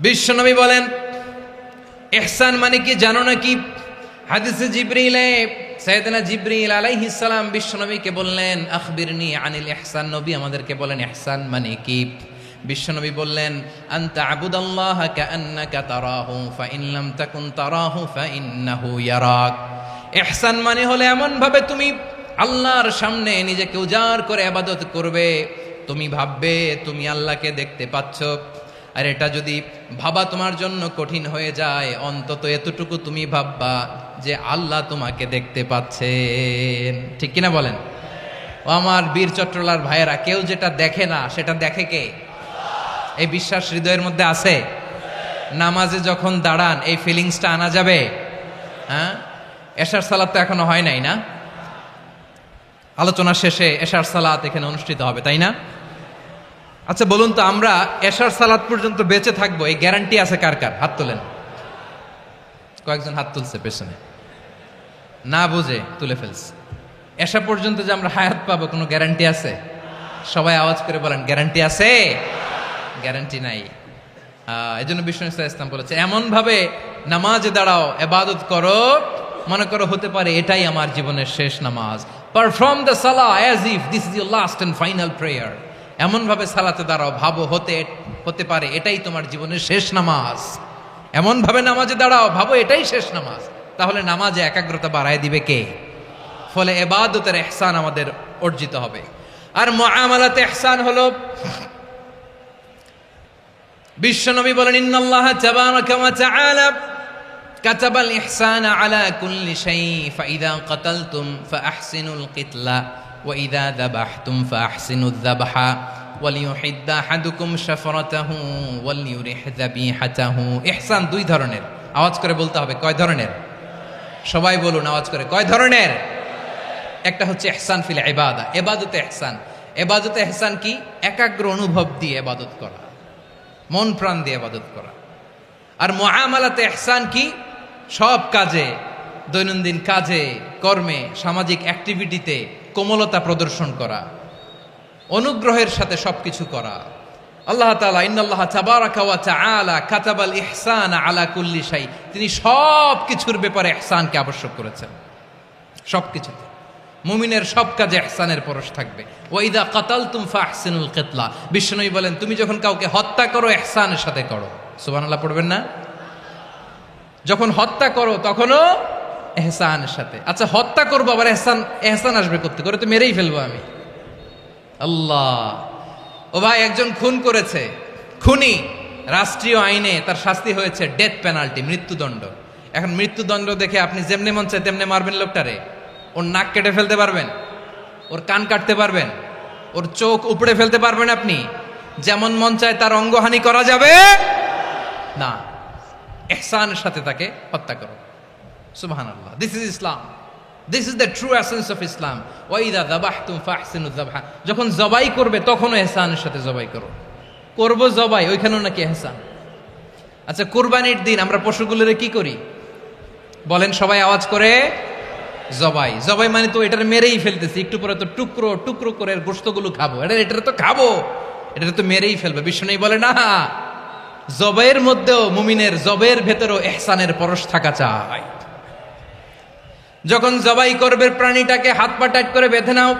বিশ্বনবী বলেন ইহসান মানে কি জানো নাকি? হাদিসে জিবরিলে সাইয়েদনা জিবরিল আলাইহিস সালাম বিশ্বনবীকে বললেন, আখবিরনি আনিল ইহসান। নবী আমাদেরকে বলেন ইহসান মানে কি? বিশ্বনবী বললেন, আনতা আবুদাল্লাহ কাআন্নাকা তারাহু ফাইন লাম তাকুন তারাহু ফাইন্নাহু ইয়ারাক। ইহসান মানে হলো এমন ভাবে তুমি আল্লাহর সামনে নিজেকে উজাড় করে ইবাদত করবে, তুমি ভাববে তুমি আল্লাহকে দেখতে পাচ্ছ, আর এটা যদি ভাবা তোমার জন্য কঠিন হয়ে যায়, অন্তত এতটুকু তুমি ভাববা যে আল্লাহ তোমাকে দেখতে পাচ্ছেন। ঠিক কিনা বলেন? ও আমার বীর চট্টলার ভাইয়েরা, কেউ যেটা দেখে না সেটা দেখে কে? এই বিশ্বাস হৃদয়ের মধ্যে আছে? নামাজে যখন দাঁড়ান এই ফিলিংসটা আনা যাবে? হ্যাঁ, এশার সালাত তো এখনো হয় নাই না? আলোচনা শেষে এশার সালাত এখানে অনুষ্ঠিত হবে, তাই না? আচ্ছা বলুন তো, আমরা এশার সালাত পর্যন্ত বেঁচে থাকবো এই গ্যারান্টি আছে কার কার? হাত তোলেন। কয়েকজন হাত তুলছে পেছনে, না বুঝে তুলে ফেলছে। এশা পর্যন্ত যে আমরা হায়াত পাবো কোনো গ্যারান্টি আছে? সবাই আওয়াজ করে বলেন, গ্যারান্টি আছে? গ্যারান্টি নাই। এই জন্য বিষ্ণু ইসলাম বলেছে, এমন ভাবে নামাজে দাঁড়াও, ইবাদত করো, মনে করো হতে পারে এটাই আমার জীবনের শেষ নামাজ। পারফর্ম দ্য সালাহ as if this is your last and final prayer. এমন ভাবে সালাতে দাঁড়াও, ভাবো হতে পারে এটাই তোমার জীবনের শেষ নামাজ। এমন ভাবে নামাজে দাঁড়াও, ভাবো এটাই শেষ নামাজ। তাহলে নামাজে একাগ্রতা বাড়ায় দিবে কে? ফলে ইবাদতের ইহসান আমাদের অর্জিত হবে। আর মুআমালাতে ইহসান হলো, বিশ্বনবী বলেন, ইন্নাল্লাহা তাবারাকা ওয়া তাআলা কাতাবাল ইহসানা আলা কুল্লি শাই, ফাইদা কাতালতুম ফাআহসিনুল কিতলা ওয়া ইযা যাবাহতুম ফাআহসিনুয যাবহা ওয়ালিয়ুহিদ্দা আহাদুকুম শাফরাতাহু ওয়ালিয়ুরিহ যাবিহাতাহু। ইহসান দুই ধরনের, আওয়াজ করে বলতে হবে। কয় ধরনের? সবাই বলুন আওয়াজ করে, কয় ধরনের? একটা হচ্ছে ইহসান ফিল ইবাদা, ইবাদতে ইহসান। ইবাদতে ইহসান কি? একাগ্র অনুভব দিয়ে ইবাদত করা, মন প্রাণ দিয়ে ইবাদত করা। আর মুআমালাতে ইহসান কি? সব কাজে, দৈনন্দিন কাজে, কর্মে, সামাজিক অ্যাক্টিভিটিতে কোমলতা প্রদর্শন করা, অনুগ্রহের সাথে সবকিছু করা। আল্লাহ তাআলা ইন্নাল্লাহা তাবারাকা ওয়া তাআলা কাতাবাল ইহসানা আলা কুল্লি শাই, তিনি সব কিছুর ব্যাপারে ইহসানকে আবশ্যক করেছেন। সবকিছুতে মুমিনের সব কাজে ইহসানের পরশ থাকবে। ওয়া ইযা কাতালতুম ফাহসিনুল কিতলা, বিশ্বনবী বলেন, তুমি যখন কাউকে হত্যা করো ইহসানের সাথে করো। সুবহানাল্লাহ পড়বেন না? যখন হত্যা করো তখনও ইহসানের সাথে। আচ্ছা হত্যা করবো আবার ইহসান আসবে করতে করে, তো মেরেই ফেলবো আমি। আল্লাহ, ও ভাই একজন খুন করেছে, খুনি, রাষ্ট্রীয় আইনে তার শাস্তি হয়েছে ডেথ পেনাল্টি, মৃত্যুদণ্ড। এখন মৃত্যুদণ্ড দেখে আপনি যেমনে মন চায় তেমনে মারবেন লোকটারে? ওর নাক কেটে ফেলতে পারবেন? ওর কান কাটতে পারবেন? ওর চোখ উপড়ে ফেলতে পারবেন আপনি? যেমন মন চায় তার অঙ্গহানি করা যাবে না। ইহসানের সাথে তাকে হত্যা করো। সুবহানাল্লাহ, this is Islam, this is the true essence of Islam. ওয়া ইযা যাবাহতুম ফাহসিনুয যাবহা, যখন জবাই করবে তখনও ইহসানের সাথে জবাই করো। করব জবাই, ওইখানেও নাকি ইহসান। আচ্ছা কুরবানির দিন আমরা পশুগুলোরে কি করি বলেন সবাই আওয়াজ করে? জবাই। জবাই মানে তো এটার মেরেই ফেলতেছি, একটু পরে তো টুকরো টুকরো করে গোশতগুলো খাবো, এটা তো খাবো, এটা তো মেরেই ফেলবে। বিষ্ণু বলে না, জবাইয়ের মধ্যেও মুমিনের জবের ভেতরেও ইহসানের পরশ থাকা চাই। যখন জবাই করবে প্রাণীটাকে হাত পা টাইট করে বেঁধে নাও,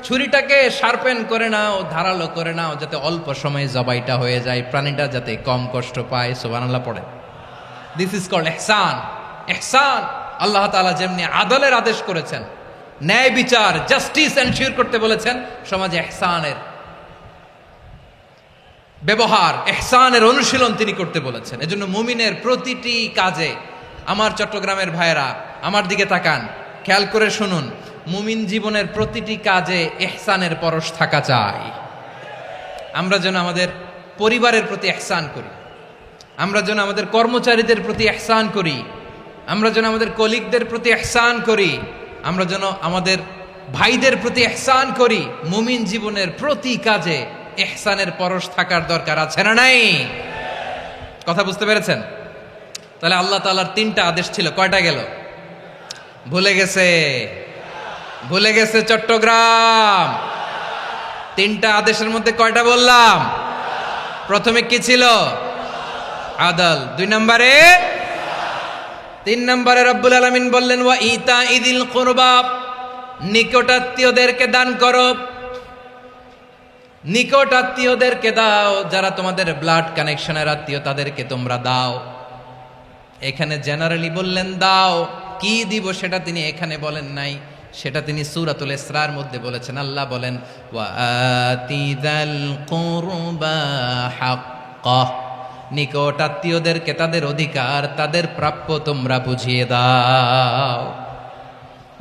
ছুরিটাকে শার্পেন করে নাও, ধারালো করে নাও, যাতে অল্প সময়ে জবাইটা হয়ে যায়, প্রাণীটা যাতে কম কষ্ট পায়। সুবহানাল্লাহ পড়ে। দিস ইজ কল্ড ইহসান। ইহসান আল্লাহ তাআলা যেমনি আদলের আদেশ করেছেন, ন্যায় বিচার, জাস্টিস এনশিওর করতে বলেছেন, সমাজে ইহসানের ব্যবহার, ইহসানের অনুশীলন তিনি করতে বলেছেন। এজন্য মুমিনের প্রতিটি কাজে, আমার চট্টগ্রামের ভাইয়েরা আমার দিকে তাকান, খেয়াল করে শুনুন, মুমিন জীবনের প্রতিটি কাজে ইহসানের পরশ থাকা চাই। আমরা যেন আমাদের পরিবারের প্রতি ইহসান করি, আমরা যেন আমাদের কর্মচারীদের প্রতি ইহসান করি, আমরা যেন আমাদের কলিগদের প্রতি ইহসান করি, আমরা যেন আমাদের ভাইদের প্রতি ইহসান করি। মুমিন জীবনের প্রতি কাজে ইহসানের পরশ থাকার দরকার আছে না নাই? কথা বুঝতে পেরেছেন? তাহলে আল্লাহ তাআলার তিনটা আদেশ ছিল, কয়টা গেল? ভুলে গেছে, ভুলে গেছে চট্টগ্রাম। তিনটা আদেশের মধ্যে কয়টা বললাম? প্রথমে কি ছিল? আদল। 2 নম্বরে, 3 নম্বরে রব্বুল আলামিন বললেন ওয়া ইতা ইদিল কুরবা, নিকটাত্মীয়দেরকে দান করো। নিকট আত্মীয়দেরকে দাও, যারা তোমাদের ব্লাড কানেকশনের আত্মীয় তাদেরকে তোমরা দাও। এখানে জেনারেলি বললেন দাও, কি দিব সেটা তিনি এখানে বলেন নাই, সেটা তিনি সূরাতুল ইসরার মধ্যে বলেছেন। আল্লাহ বলেন ওয়া আতিযাল কুরবা হাক্কাহ, নিকট আত্মীয়দেরকে তাদের অধিকার, তাদের প্রাপ্য তোমরা বুঝিয়ে দাও।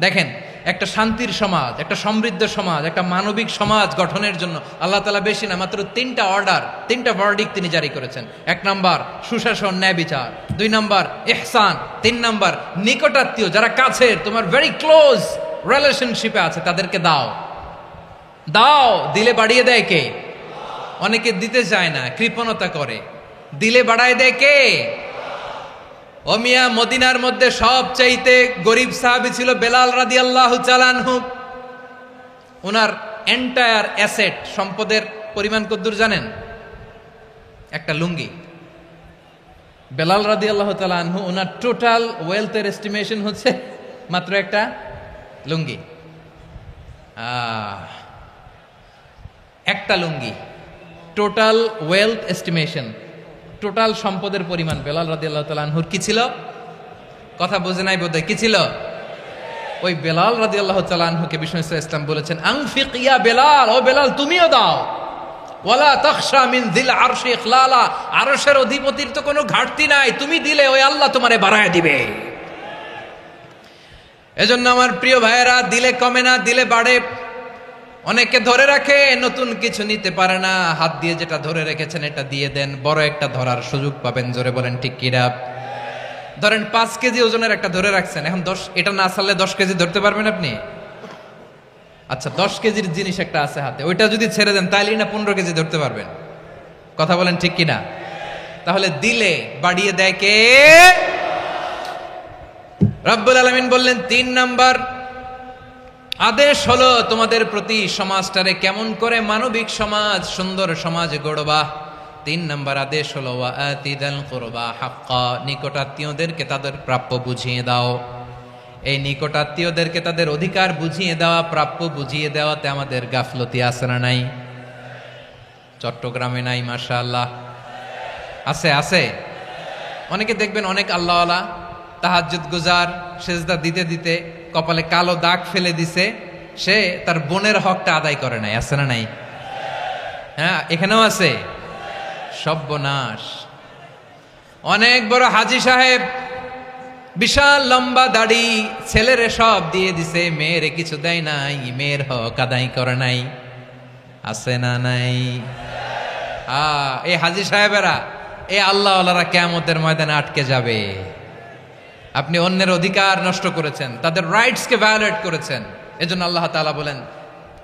দেখেন, একটা শান্তির সমাজ, একটা সমৃদ্ধ সমাজ, একটা মানবিক সমাজ গঠনের জন্য আল্লাহ তাআলা বেশি না, মাত্র 3টা অর্ডার, 3টা ভার্ডিক্ট তিনি জারি করেছেন। 1 নাম্বার সুশাসন, ন্যায় বিচার। 2 নাম্বার ইহসান। 3 নাম্বার নিকটাত্মীয়, যারা কাছের, তোমার ভেরি ক্লোজ রিলেশনশিপে আছে, তাদেরকে দাও। দাও, দিলে বাড়িয়ে দেয় কে? অনেকে দিতে চায় না, কৃপণতা করে। দিলে বাড়ায় দেয় কে? ও মিয়া, মদিনার মধ্যে সবচাইতে গরিব সাহাবী ছিল বেলাল রাদিয়াল্লাহু তাআলা আনহু। ওনার এন্টায়ার অ্যাসেট, সম্পদের পরিমাণ কতদূর জানেন? একটা লুঙ্গি। বেলাল রাদিয়াল্লাহু তাআলা আনহু, ওনার টোটাল ওয়েলথের এস্টিমেশন হচ্ছে মাত্র একটা লুঙ্গি। একটা লুঙ্গি, টোটাল ওয়েলথ এস্টিমেশন, টোটাল সম্পদের পরিমাণ বেলাল রাদিয়াল্লাহু তাআলা আনহুর কি ছিল? কথা বোঝে নাই বোধহয়। কি ছিল? ওই বেলাল রাদিয়াল্লাহু তাআলা আনহুকে বিষ্ণু ইসলাম বলেছেন, আনফিক ইয়া বেলাল, ও বেলাল তুমিও দাও। ওয়ালা তাখশা মিন যিল আরশি ইখলালা, আরশের অধিপতির তো কোনো ঘাটতি নাই, তুমি দিলে ওই আল্লাহ তোমারে বাড়ায় দিবে। এজন্য আমার প্রিয় ভাইয়েরা, দিলে কমে না, দিলে বাড়ে। অনেকে ধরে রাখে, নতুন কিছু নিতে পারে না, হাত দিয়ে যেটা ধরে রেখেছেন এটা দিয়ে দেন, বড় একটা ধরার সুযোগ পাবেন। জোরে বলেন ঠিক কিনা? ধরেন 5 কেজি ওজনের একটা ধরে রাখছেন, এখন 10, এটা না ছাড়লে 10 কেজি ধরতে পারবেন আপনি? আচ্ছা, 10 কেজির জিনিস একটা আছে হাতে, ওইটা যদি ছেড়ে দেন তাইলেই না 15 কেজি ধরতে পারবেন। কথা বলেন ঠিক কিনা? তাহলে দিলে বাড়িয়ে দেয় কে? রব্বুল আলামিন বললেন 3 নাম্বার আদেশ হলো তোমাদের প্রতি, সমাজটারে কেমন করে মানবিক সমাজ, সুন্দর সমাজ গড়বা। 3 নাম্বার আদেশ হলো ওয়া আতিদাল কুরবা হাক্কা, নিকটাত্মীয়দেরকে তাদের প্রাপ্য বুঝিয়ে দাও। এই নিকটাত্মীয়দেরকে তাদের অধিকার বুঝিয়ে দেওয়া, প্রাপ্য বুঝিয়ে দেওয়াতে আমাদের গাফলতি আছে না নাই? চট্টগ্রামে নাই? মাশাআল্লাহ আছে, আছে। অনেকে দেখবেন অনেক আল্লাহওয়ালা, তাহাজ্জুদ গুজার, সেজদা দিতে দিতে কপালে কালো দাগ ফেলে দিছে, সে তার বোনের হকটা আদায় করে নাই। আছে না নাই? হ্যাঁ, এখানেও আছে। সর্বনাশ। অনেক বড় হাজী সাহেব, বিশাল লম্বা দাড়ি, ছেলেরে সব দিয়ে দিছে, মেয়েরে কিছু দেয় নাই, মেয়ের হক আদায় করে নাই। আছে না নাই? এই হাজী সাহেবেরা, এই আল্লাহওয়ালারা কিয়ামতের ময়দানে আটকে যাবে। আপনি অন্যের অধিকার নষ্ট করেছেন, তাদের রাইটসকে ভায়োলেট করেছেন। এজন্য আল্লাহ তাআলা বলেন,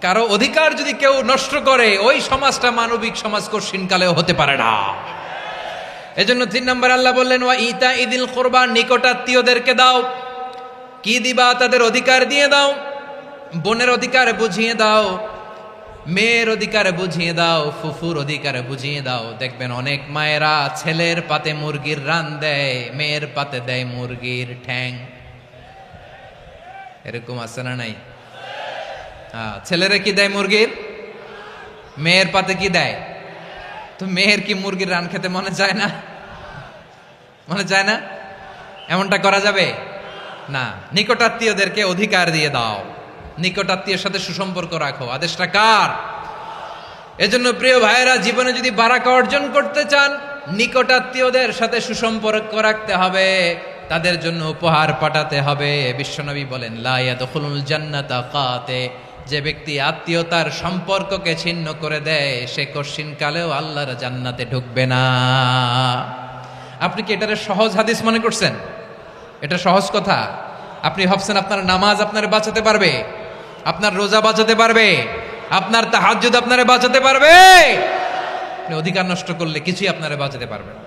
কারো অধিকার যদি কেউ নষ্ট করে, ওই সমাজটা মানবিক সমাজ কঠিনকালেও হতে পারে না। এজন্য 3 নম্বর আল্লাহ বললেন ওয়া ইতা ইদিল কুরবা, নিকটাত্মীয়দেরকে দাও। কি দিবা? তাদের অধিকার দিয়ে দাও। বোনের অধিকার বুঝিয়ে দাও, মেয়ের অধিকার বুঝিয়ে দাও, ফুফুর অধিকার বুঝিয়ে দাও। দেখবেন অনেক মায়েরা ছেলের পাতে মুরগির রান দেয়, মেয়ের পাতে দেয় মুরগির ঠ্যাং। এরকম আছে না নাই? ছেলেরা কি দেয়? মুরগির। মেয়ের পাতে কি দেয়? তো মেয়ের কি মুরগির রান খেতে মনে চায় না? মনে চায় না? এমনটা করা যাবে না। নিকটাত্মীয়দেরকে অধিকার দিয়ে দাও, নিকটাত্মীয়ের সাথে সুসম্পর্ক রাখো। আদেশটা কার? এজন্য প্রিয় ভাইয়েরা, জীবনে যদি বারাকা অর্জন করতে চান, নিকটাত্মীয়দের সাথে সুসম্পর্ক রাখতে হবে, তাদের জন্য উপহার পাঠাতে হবে। বিশ্বনবী বলেন লা ইয়াদখুলুল জান্নাতা কাতে, যে ব্যক্তি আত্মীয়তার সম্পর্ককে ছিন্ন করে দেয়, সে কশিনকালেও আল্লাহর জান্নাতে ঢুকবে না। আপনি কি এটারে সহজ হাদিস মনে করছেন? এটা সহজ কথা? আপনি ভাবছেন আপনার নামাজ আপনারে বাঁচাতে পারবে, আপনার রোজা বাঁচাতে পারবে, আপনার তাহাজ্জুদ আপনারে বাঁচাতে পারবে? আপনি অধিকার নষ্ট করলে কিছুই আপনারে বাঁচাতে পারবে না।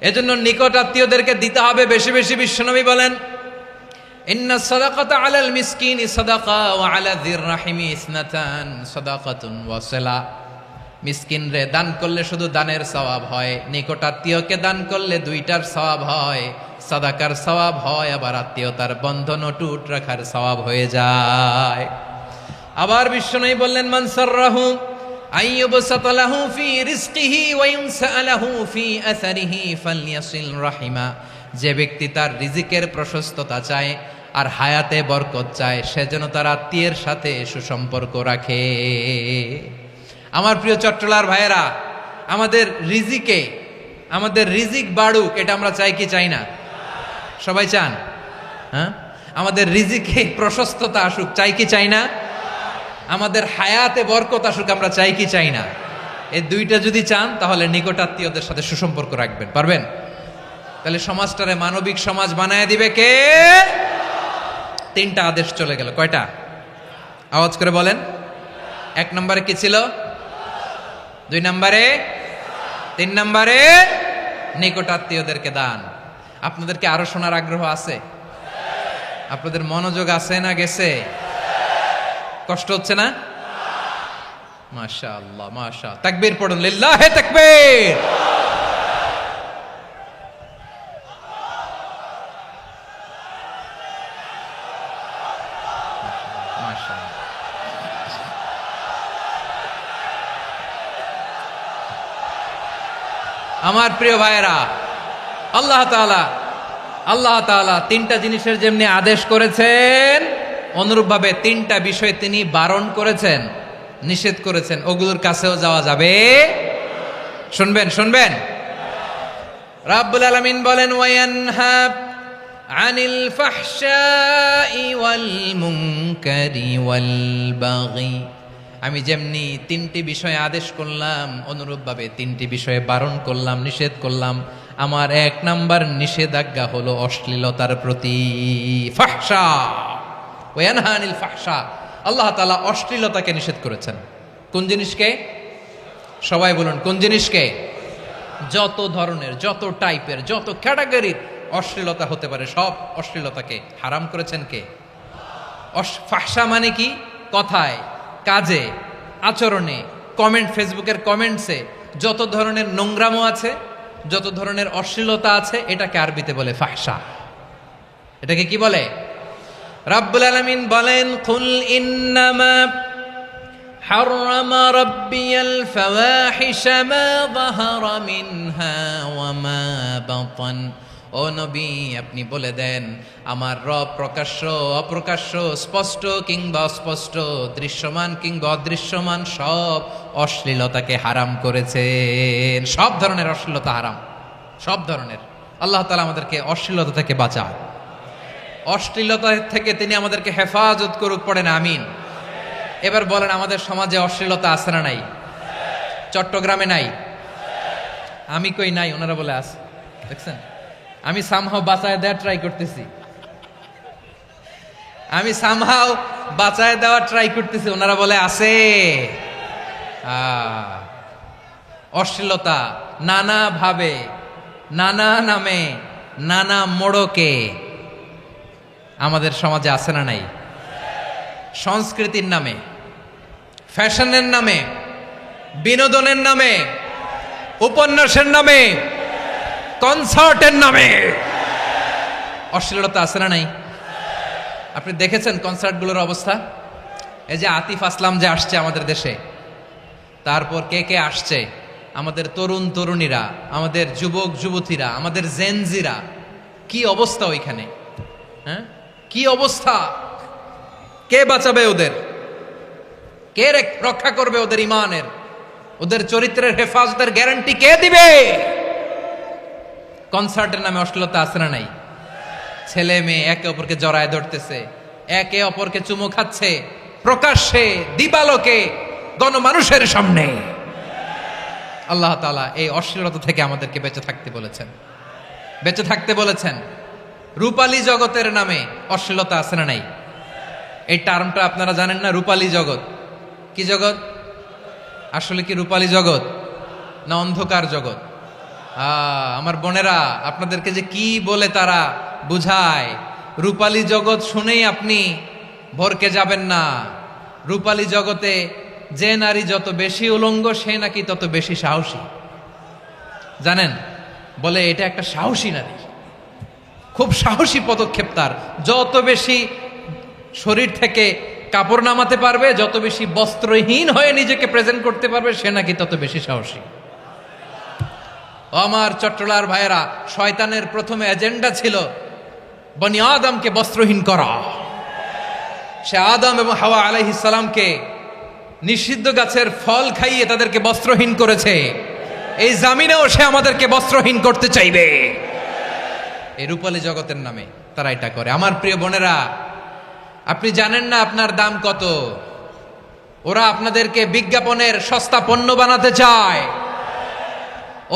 এজন্য নিকট আত্মীয়দেরকে দিতে হবে বেশি বেশি। বিশ্বনবী বলেন ইন্না সাদাকাতা আলাল মিসকিনি সাদাকা ওয়া আলা যির রাহিমি ইসনাতান সাদাকাতুন ওয়া সিলা। মিসকিন রে দান করলে শুধু দানের সওয়াব হয়, নিকট আত্মীয়কে দান করলে 2টার সওয়াব হয়, সাদাকার সওয়াব হয়, আবার আত্মীয়তার বন্ধন অটুট রাখার সওয়াব হয়ে যায়। আবার বিশ্বনবী বললেন মান সাররাহু আইয়ুবসাতা লাহু ফি রিজকিহি ওয়া ইউনসালাহু ফি আসারিহি ফালইয়াসিল রাহিমা। যে ব্যক্তি তার রিজিকের প্রশস্ততা চায় আর হায়াতে বরকত চায়, সে যেন তার আত্মীয়ের সাথে সুসম্পর্ক রাখে। আমার প্রিয় চট্টলার ভাইয়েরা, আমাদের রিজিকে আমাদের রিজিক বাড়ুক, এটা আমরা চাই কি চাই না? সবাই চান? হ্যাঁ, আমাদের রিজিকে প্রশস্ততা আসুক, চাই কি চাই না? আমাদের হায়াতে বরকত আসুক, আমরা চাই কি চাই না? এই দুইটা যদি চান তাহলে নিকটাত্মীয়দের সাথে সুসম্পর্ক রাখবেন, পারবেন? তাহলে সমাজটারে মানবিক সমাজ বানায় দিবে কে? তিনটা আদেশ চলে গেল, কয়টা? আওয়াজ করে বলেন। 1 নম্বরে কি ছিল? 2 নম্বরে, 3 নম্বরে নিকটাত্মীয়দেরকে দান। আপনাদেরকে আরো শোনার আগ্রহ আছে? আপনাদের মনোযোগ আছে না গেছে? কষ্ট হচ্ছে না? মাশাআল্লাহ, মাশাআল্লাহ। তাকবীর পড়ুন, লিল্লাহে তাকবীর। আমার প্রিয় ভাইয়েরা, আল্লাহ তাআলা তিনটা জিনিসের যেমনি আদেশ করেছেন, অনুরূপভাবে তিনটা বিষয় তিনি বারণ করেছেন, নিষেধ করেছেন। ওগুলোর কাছেও যাওয়া যাবে। শুনবেন। রাব্বুল আলামিন বলেন, ওয়ায়ানহা আনিল ফাহশাই ওয়াল মুনকারি ওয়াল বাগি। আমি যেমনি তিনটি বিষয়ে আদেশ করলাম, অনুরূপভাবে তিনটি বিষয়ে বারণ করলাম, নিষেধ করলাম। আমার 1 নাম্বার নিষেধাজ্ঞা হলো অশ্লীলতার প্রতি। ফাহশা, ওয়ায়ানহা আনিল ফাহশা, আল্লাহ তাআলা অশ্লীলতাকে নিষেধ করেছেন। কোন জিনিসকে? সবাই বলুন, কোন জিনিসকে? যত ধরনের, যত টাইপের, যত ক্যাটাগরির অশ্লীলতা হতে পারে, সব অশ্লীলতাকে হারাম করেছেন কে? ফাহশা মানে কি? কথায়, কাজে, আচরণে, কমেন্ট, ফেসবুকের কমেন্টসে যত ধরনের নোংরামো আছে, যত ধরনের অশ্লীলতা আছে, এটাকে আরবিতে বলে ফাহশা। এটাকে কি বলে? রাব্বুল আলামিন বলেন, কুল ইন্নামা হাররামা রাব্বিয়াল ফাওয়াহিশা মা যাহারা মিনহা ওয়া মা বাতান। ও নবী, আপনি বলে দেন, আমার রব প্রকাশ্য, অপ্রকাশ্য, স্পষ্ট কিংবা অস্পষ্ট, দৃশ্যমান কিংবা অদৃশ্যমান সব অশ্লীলতাকে হারাম করেছেন। সব ধরনের অশ্লীলতা হারাম, সব ধরনের। আল্লাহ তাআলা আমাদেরকে অশ্লীলতা থেকে বাঁচায়, অশ্লীলতা থেকে তিনি আমাদেরকে হেফাজত করুক, পড়েন আমিন। এবার বলেন, আমাদের সমাজে অশ্লীলতা আছে না নাই? চট্টগ্রামে নাই? আমি কই নাই, ওনারা বলে আছে। দেখছেন, আমি সামহাও বাঁচায় দেওয়ার ট্রাই করতেছি, ওনারা বলে আছে। অশ্লীলতা নানা ভাবে, নানা নামে, নানা মোড়কে আমাদের সমাজে আছে না নাই? সংস্কৃতির নামে, ফ্যাশনের নামে, বিনোদনের নামে, উপন্যাসের নামে, কনসার্টের নামে অশ্লীলতা আছে না নাই? আপনি দেখেছেন কনসার্টগুলোর অবস্থা? এই যে আতিফ আসলাম যে আসছে আমাদের দেশে, তারপর কে কে আসছে, আমাদের তরুণ তরুণীরা, আমাদের যুবক যুবতীরা, আমাদের জেনজিরা, কি অবস্থা ওইখানে? হ্যাঁ, কি অবস্থা? কে বাঁচাবে ওদের? কে রক্ষা করবে ওদের ইমানের, ওদের চরিত্রের হেফাজতের গ্যারান্টি কে দিবে? কনসার্টের নামে অশ্লীলতা আছে না নাই? ছেলে মেয়ে একে অপরকে জড়ায় ধরতেছে, একে অপরকে চুমু খাচ্ছে, প্রকাশ্যে, দিবালোকে, গণমানুষের সামনে। আল্লাহ তাআলা এই অশ্লীলতা থেকে আমাদেরকে বেঁচে থাকতে বলেছেন, বেঁচে থাকতে বলেছেন। রূপালী জগতের নামে অশ্লীলতা আছে না নাই? এই টার্মটা আপনারা জানেন না? রূপালী জগৎ কি জগৎ? আসলে কি রূপালী জগৎ না অন্ধকার জগৎ? আমার বোনেরা, আপনাদেরকে যে কি বলে তারা বুঝায়, রূপালী জগৎ শুনেই আপনি ভরকে যাবেন না। রূপালী জগতে যে নারী যত বেশি উলঙ্গ, সে নাকি তত বেশি সাহসী। জানেন, বলে এটা একটা সাহসী নারী, খুব সাহসী পদক্ষেপ তার। যত বেশি শরীর থেকে কাপড় নামাতে পারবে, যত বেশি বস্ত্রহীন হয়ে নিজেকে প্রেজেন্ট করতে পারবে, সে নাকি তত বেশি সাহসী। আমার চট্টলার ভাইয়েরা, শয়তানের প্রথম এজেন্ডা ছিল বনি আদমকে বস্ত্রহীন করা। সে আদম এবং হাওয়া আলাইহিস সালামকে নিষিদ্ধ গাছের ফল খাইয়ে তাদেরকে বস্ত্রহীন করেছে। এই জামিনেও সে আমাদেরকে বস্ত্রহীন করতে চাইবে। এই রূপালী জগতের নামে তারা এটা করে। আমার প্রিয় বোনেরা, আপনি জানেন না আপনার দাম কত। ওরা আপনাদেরকে বিজ্ঞাপনের সস্তা পণ্য বানাতে চায়।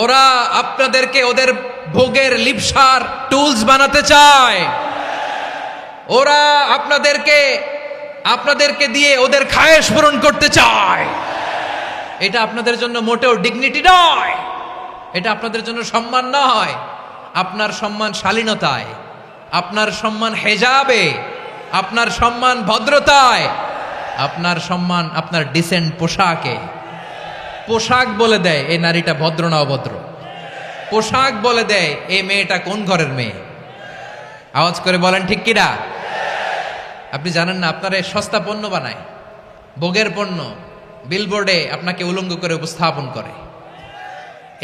ওরা আপনাদেরকে ওদের ভোগের লিপসার টুলস বানাতে চায়। ওরা আপনাদেরকে দিয়ে ওদের খায়েশ পূরণ করতে চায়। এটা আপনাদের জন্য মোটেও ডিগনিটি নয়, এটা আপনাদের জন্য সম্মান নয়। আপনার সম্মান শালীনতায়, আপনার সম্মান হেজাবে, আপনার সম্মান ভদ্রতায়, আপনার সম্মান আপনার ডিসেন্ট পোশাকে। পোশাক বলে দেয় এই নারীটা ভদ্র না অভদ্র। পোশাক বলে দেয় এই মেয়েটা কোন ঘরের মেয়ে। আওয়াজ করে বলেন ঠিক কিনা? আপনি জানেন না আপনার এই সস্তা পণ্য বানায়, ভোগের পণ্য, বিলবোর্ডে আপনাকে উলঙ্গ করে উপস্থাপন করে।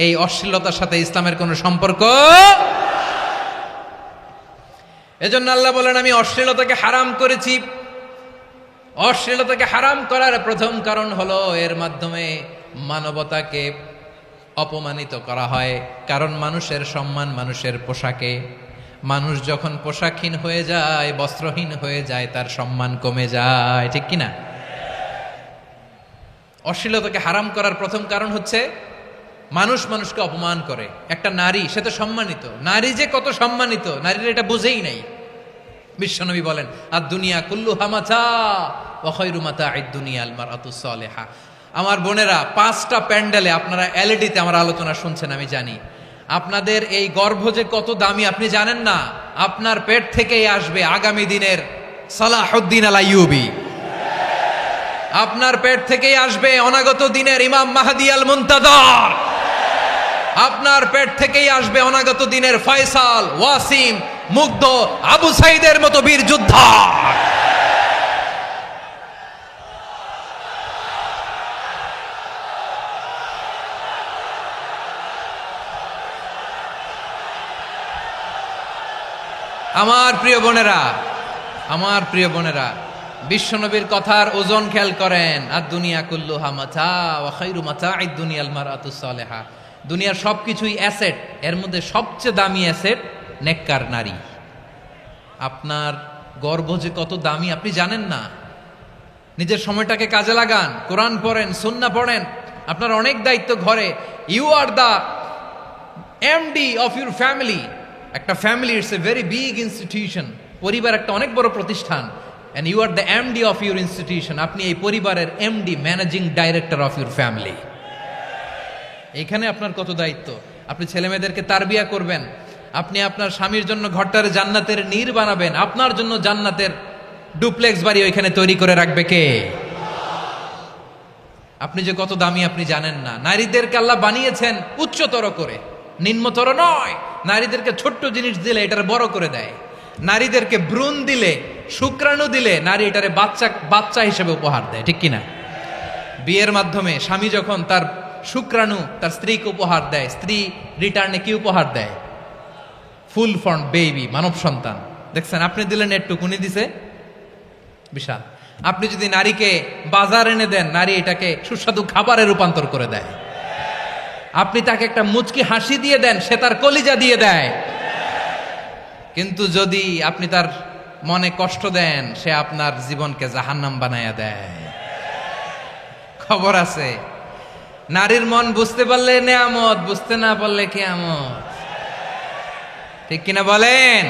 এই অশ্লীলতার সাথে ইসলামের কোনো সম্পর্ক। এজন্য আল্লাহ বলেন, আমি অশ্লীলতাকে হারাম করেছি। অশ্লীলতাকে হারাম করার প্রথম কারণ হলো এর মাধ্যমে মানবতাকে অপমানিত করা হয়। কারণ মানুষের সম্মান মানুষের পোশাকে। মানুষ যখন পোশাকহীন হয়ে যায়, বস্ত্রহীন হয়ে যায়, তার সম্মান কমে যায়। ঠিক কিনা? অশ্লীলতাকে হারাম করার প্রথম কারণ হচ্ছে মানুষ মানুষকে অপমান করে। একটা নারী, সে তো সম্মানিত। নারী যে কত সম্মানিত, নারীর এটা বুঝেই নাই। বিশ্বনবী বলেন, আর দুনিয়া কুল্লুহা মাতা ওয়া খায়রু মাতা'আদ দুনিয়া আল মারআতুস সালিহা। আমার বোনেরা, 5টা প্যান্ডেলে আপনারা এলইডিতে আমার আলোচনা শুনছেন, আমি জানি। আপনাদের এই গর্ভ যে কত দামি আপনি জানেন না। আপনার পেট থেকেই আসবে আগামী দিনের সালাহুদ্দিন আল আইয়ুবী। আপনার পেট থেকেই আসবে অনাগত দিনের ইমাম মাহদী আল মুনতাজার। আপনার পেট থেকেই আসবে অনাগত দিনের ফয়সাল, ওয়াসিম, মুগ্ধ, আবু সাইদের মতো বীর যোদ্ধা। আমার প্রিয় বোনেরা, আমার প্রিয় বোনেরা, বিশ্বনবীর কথার ওজন খেয়াল করেন। আর দুনিয়া কুল্লুহা মাতা ওয়া খায়রু মাতা'আদ দুনিয়াল মারআতুস সালিহা। দুনিয়ার সবকিছুই অ্যাসেট, এর মধ্যে সবচেয়ে দামি অ্যাসেট নেককার নারী। আপনার গর্ভ যে কত দামি আপনি জানেন না। নিজের সময়টাকে কাজে লাগান, কোরআন পড়েন, সুন্নাহ পড়েন। আপনার অনেক দায়িত্ব ঘরে। You are the MD of your family. একটা family it's a very big institution. পরিবার একটা অনেক বড় প্রতিষ্ঠান। and you are the MD of your institution. আপনি এই পরিবারের MD, managing director of your family. এখানে আপনার কত দায়িত্ব। আপনি ছেলে মেয়েদেরকে তারবিয়া করবেন। আপনি আপনার স্বামীর জন্য ঘরটার জান্নাতের নীর বানাবেন। আপনার জন্য জান্নাতের ডুপ্লেক্স বাড়ি ওইখানে তৈরি করে রাখবে কে? আপনি যে কত দামি আপনি জানেন না। নারীদেরকে আল্লাহ বানিয়েছেন উচ্চতর করে, নিম্নতর নয়। নারীদেরকে ছোট্ট জিনিস দিলে এটার বড় করে দেয়। নারীদেরকে ভ্রূণ দিলে, শুক্রাণু দিলে নারী এটারে বাচ্চা হিসেবে উপহার দেয়। ঠিক কিনা? বিয়ের মাধ্যমে স্বামী যখন তার শুক্রাণু তার স্ত্রীকে উপহার দেয়, স্ত্রী রিটার্নে কি উপহার দেয়? ফুল ফর্ম বেবি, মানব সন্তান। দেখছেন, আপনি দিলেন একটু, কুনি দিছে বিশাল। আপনি যদি নারীকে বাজার এনে দেন, নারী এটাকে সুস্বাদু খাবারে রূপান্তর করে দেয়। আপনি তাকে একটা মুচকি হাসি দিয়ে দেন, সে তার কলিজা দিয়ে দেয়। কিন্তু যদি আপনি তার মনে কষ্ট দেন, সে আপনার জীবনকে জাহান্নাম বানায়া দেয়। খবর আছে, নারীর মন বুঝতে পারলে নেয়ামত, বুঝতে না পারলে কিয়ামত। ঠিক কিনা বলেন?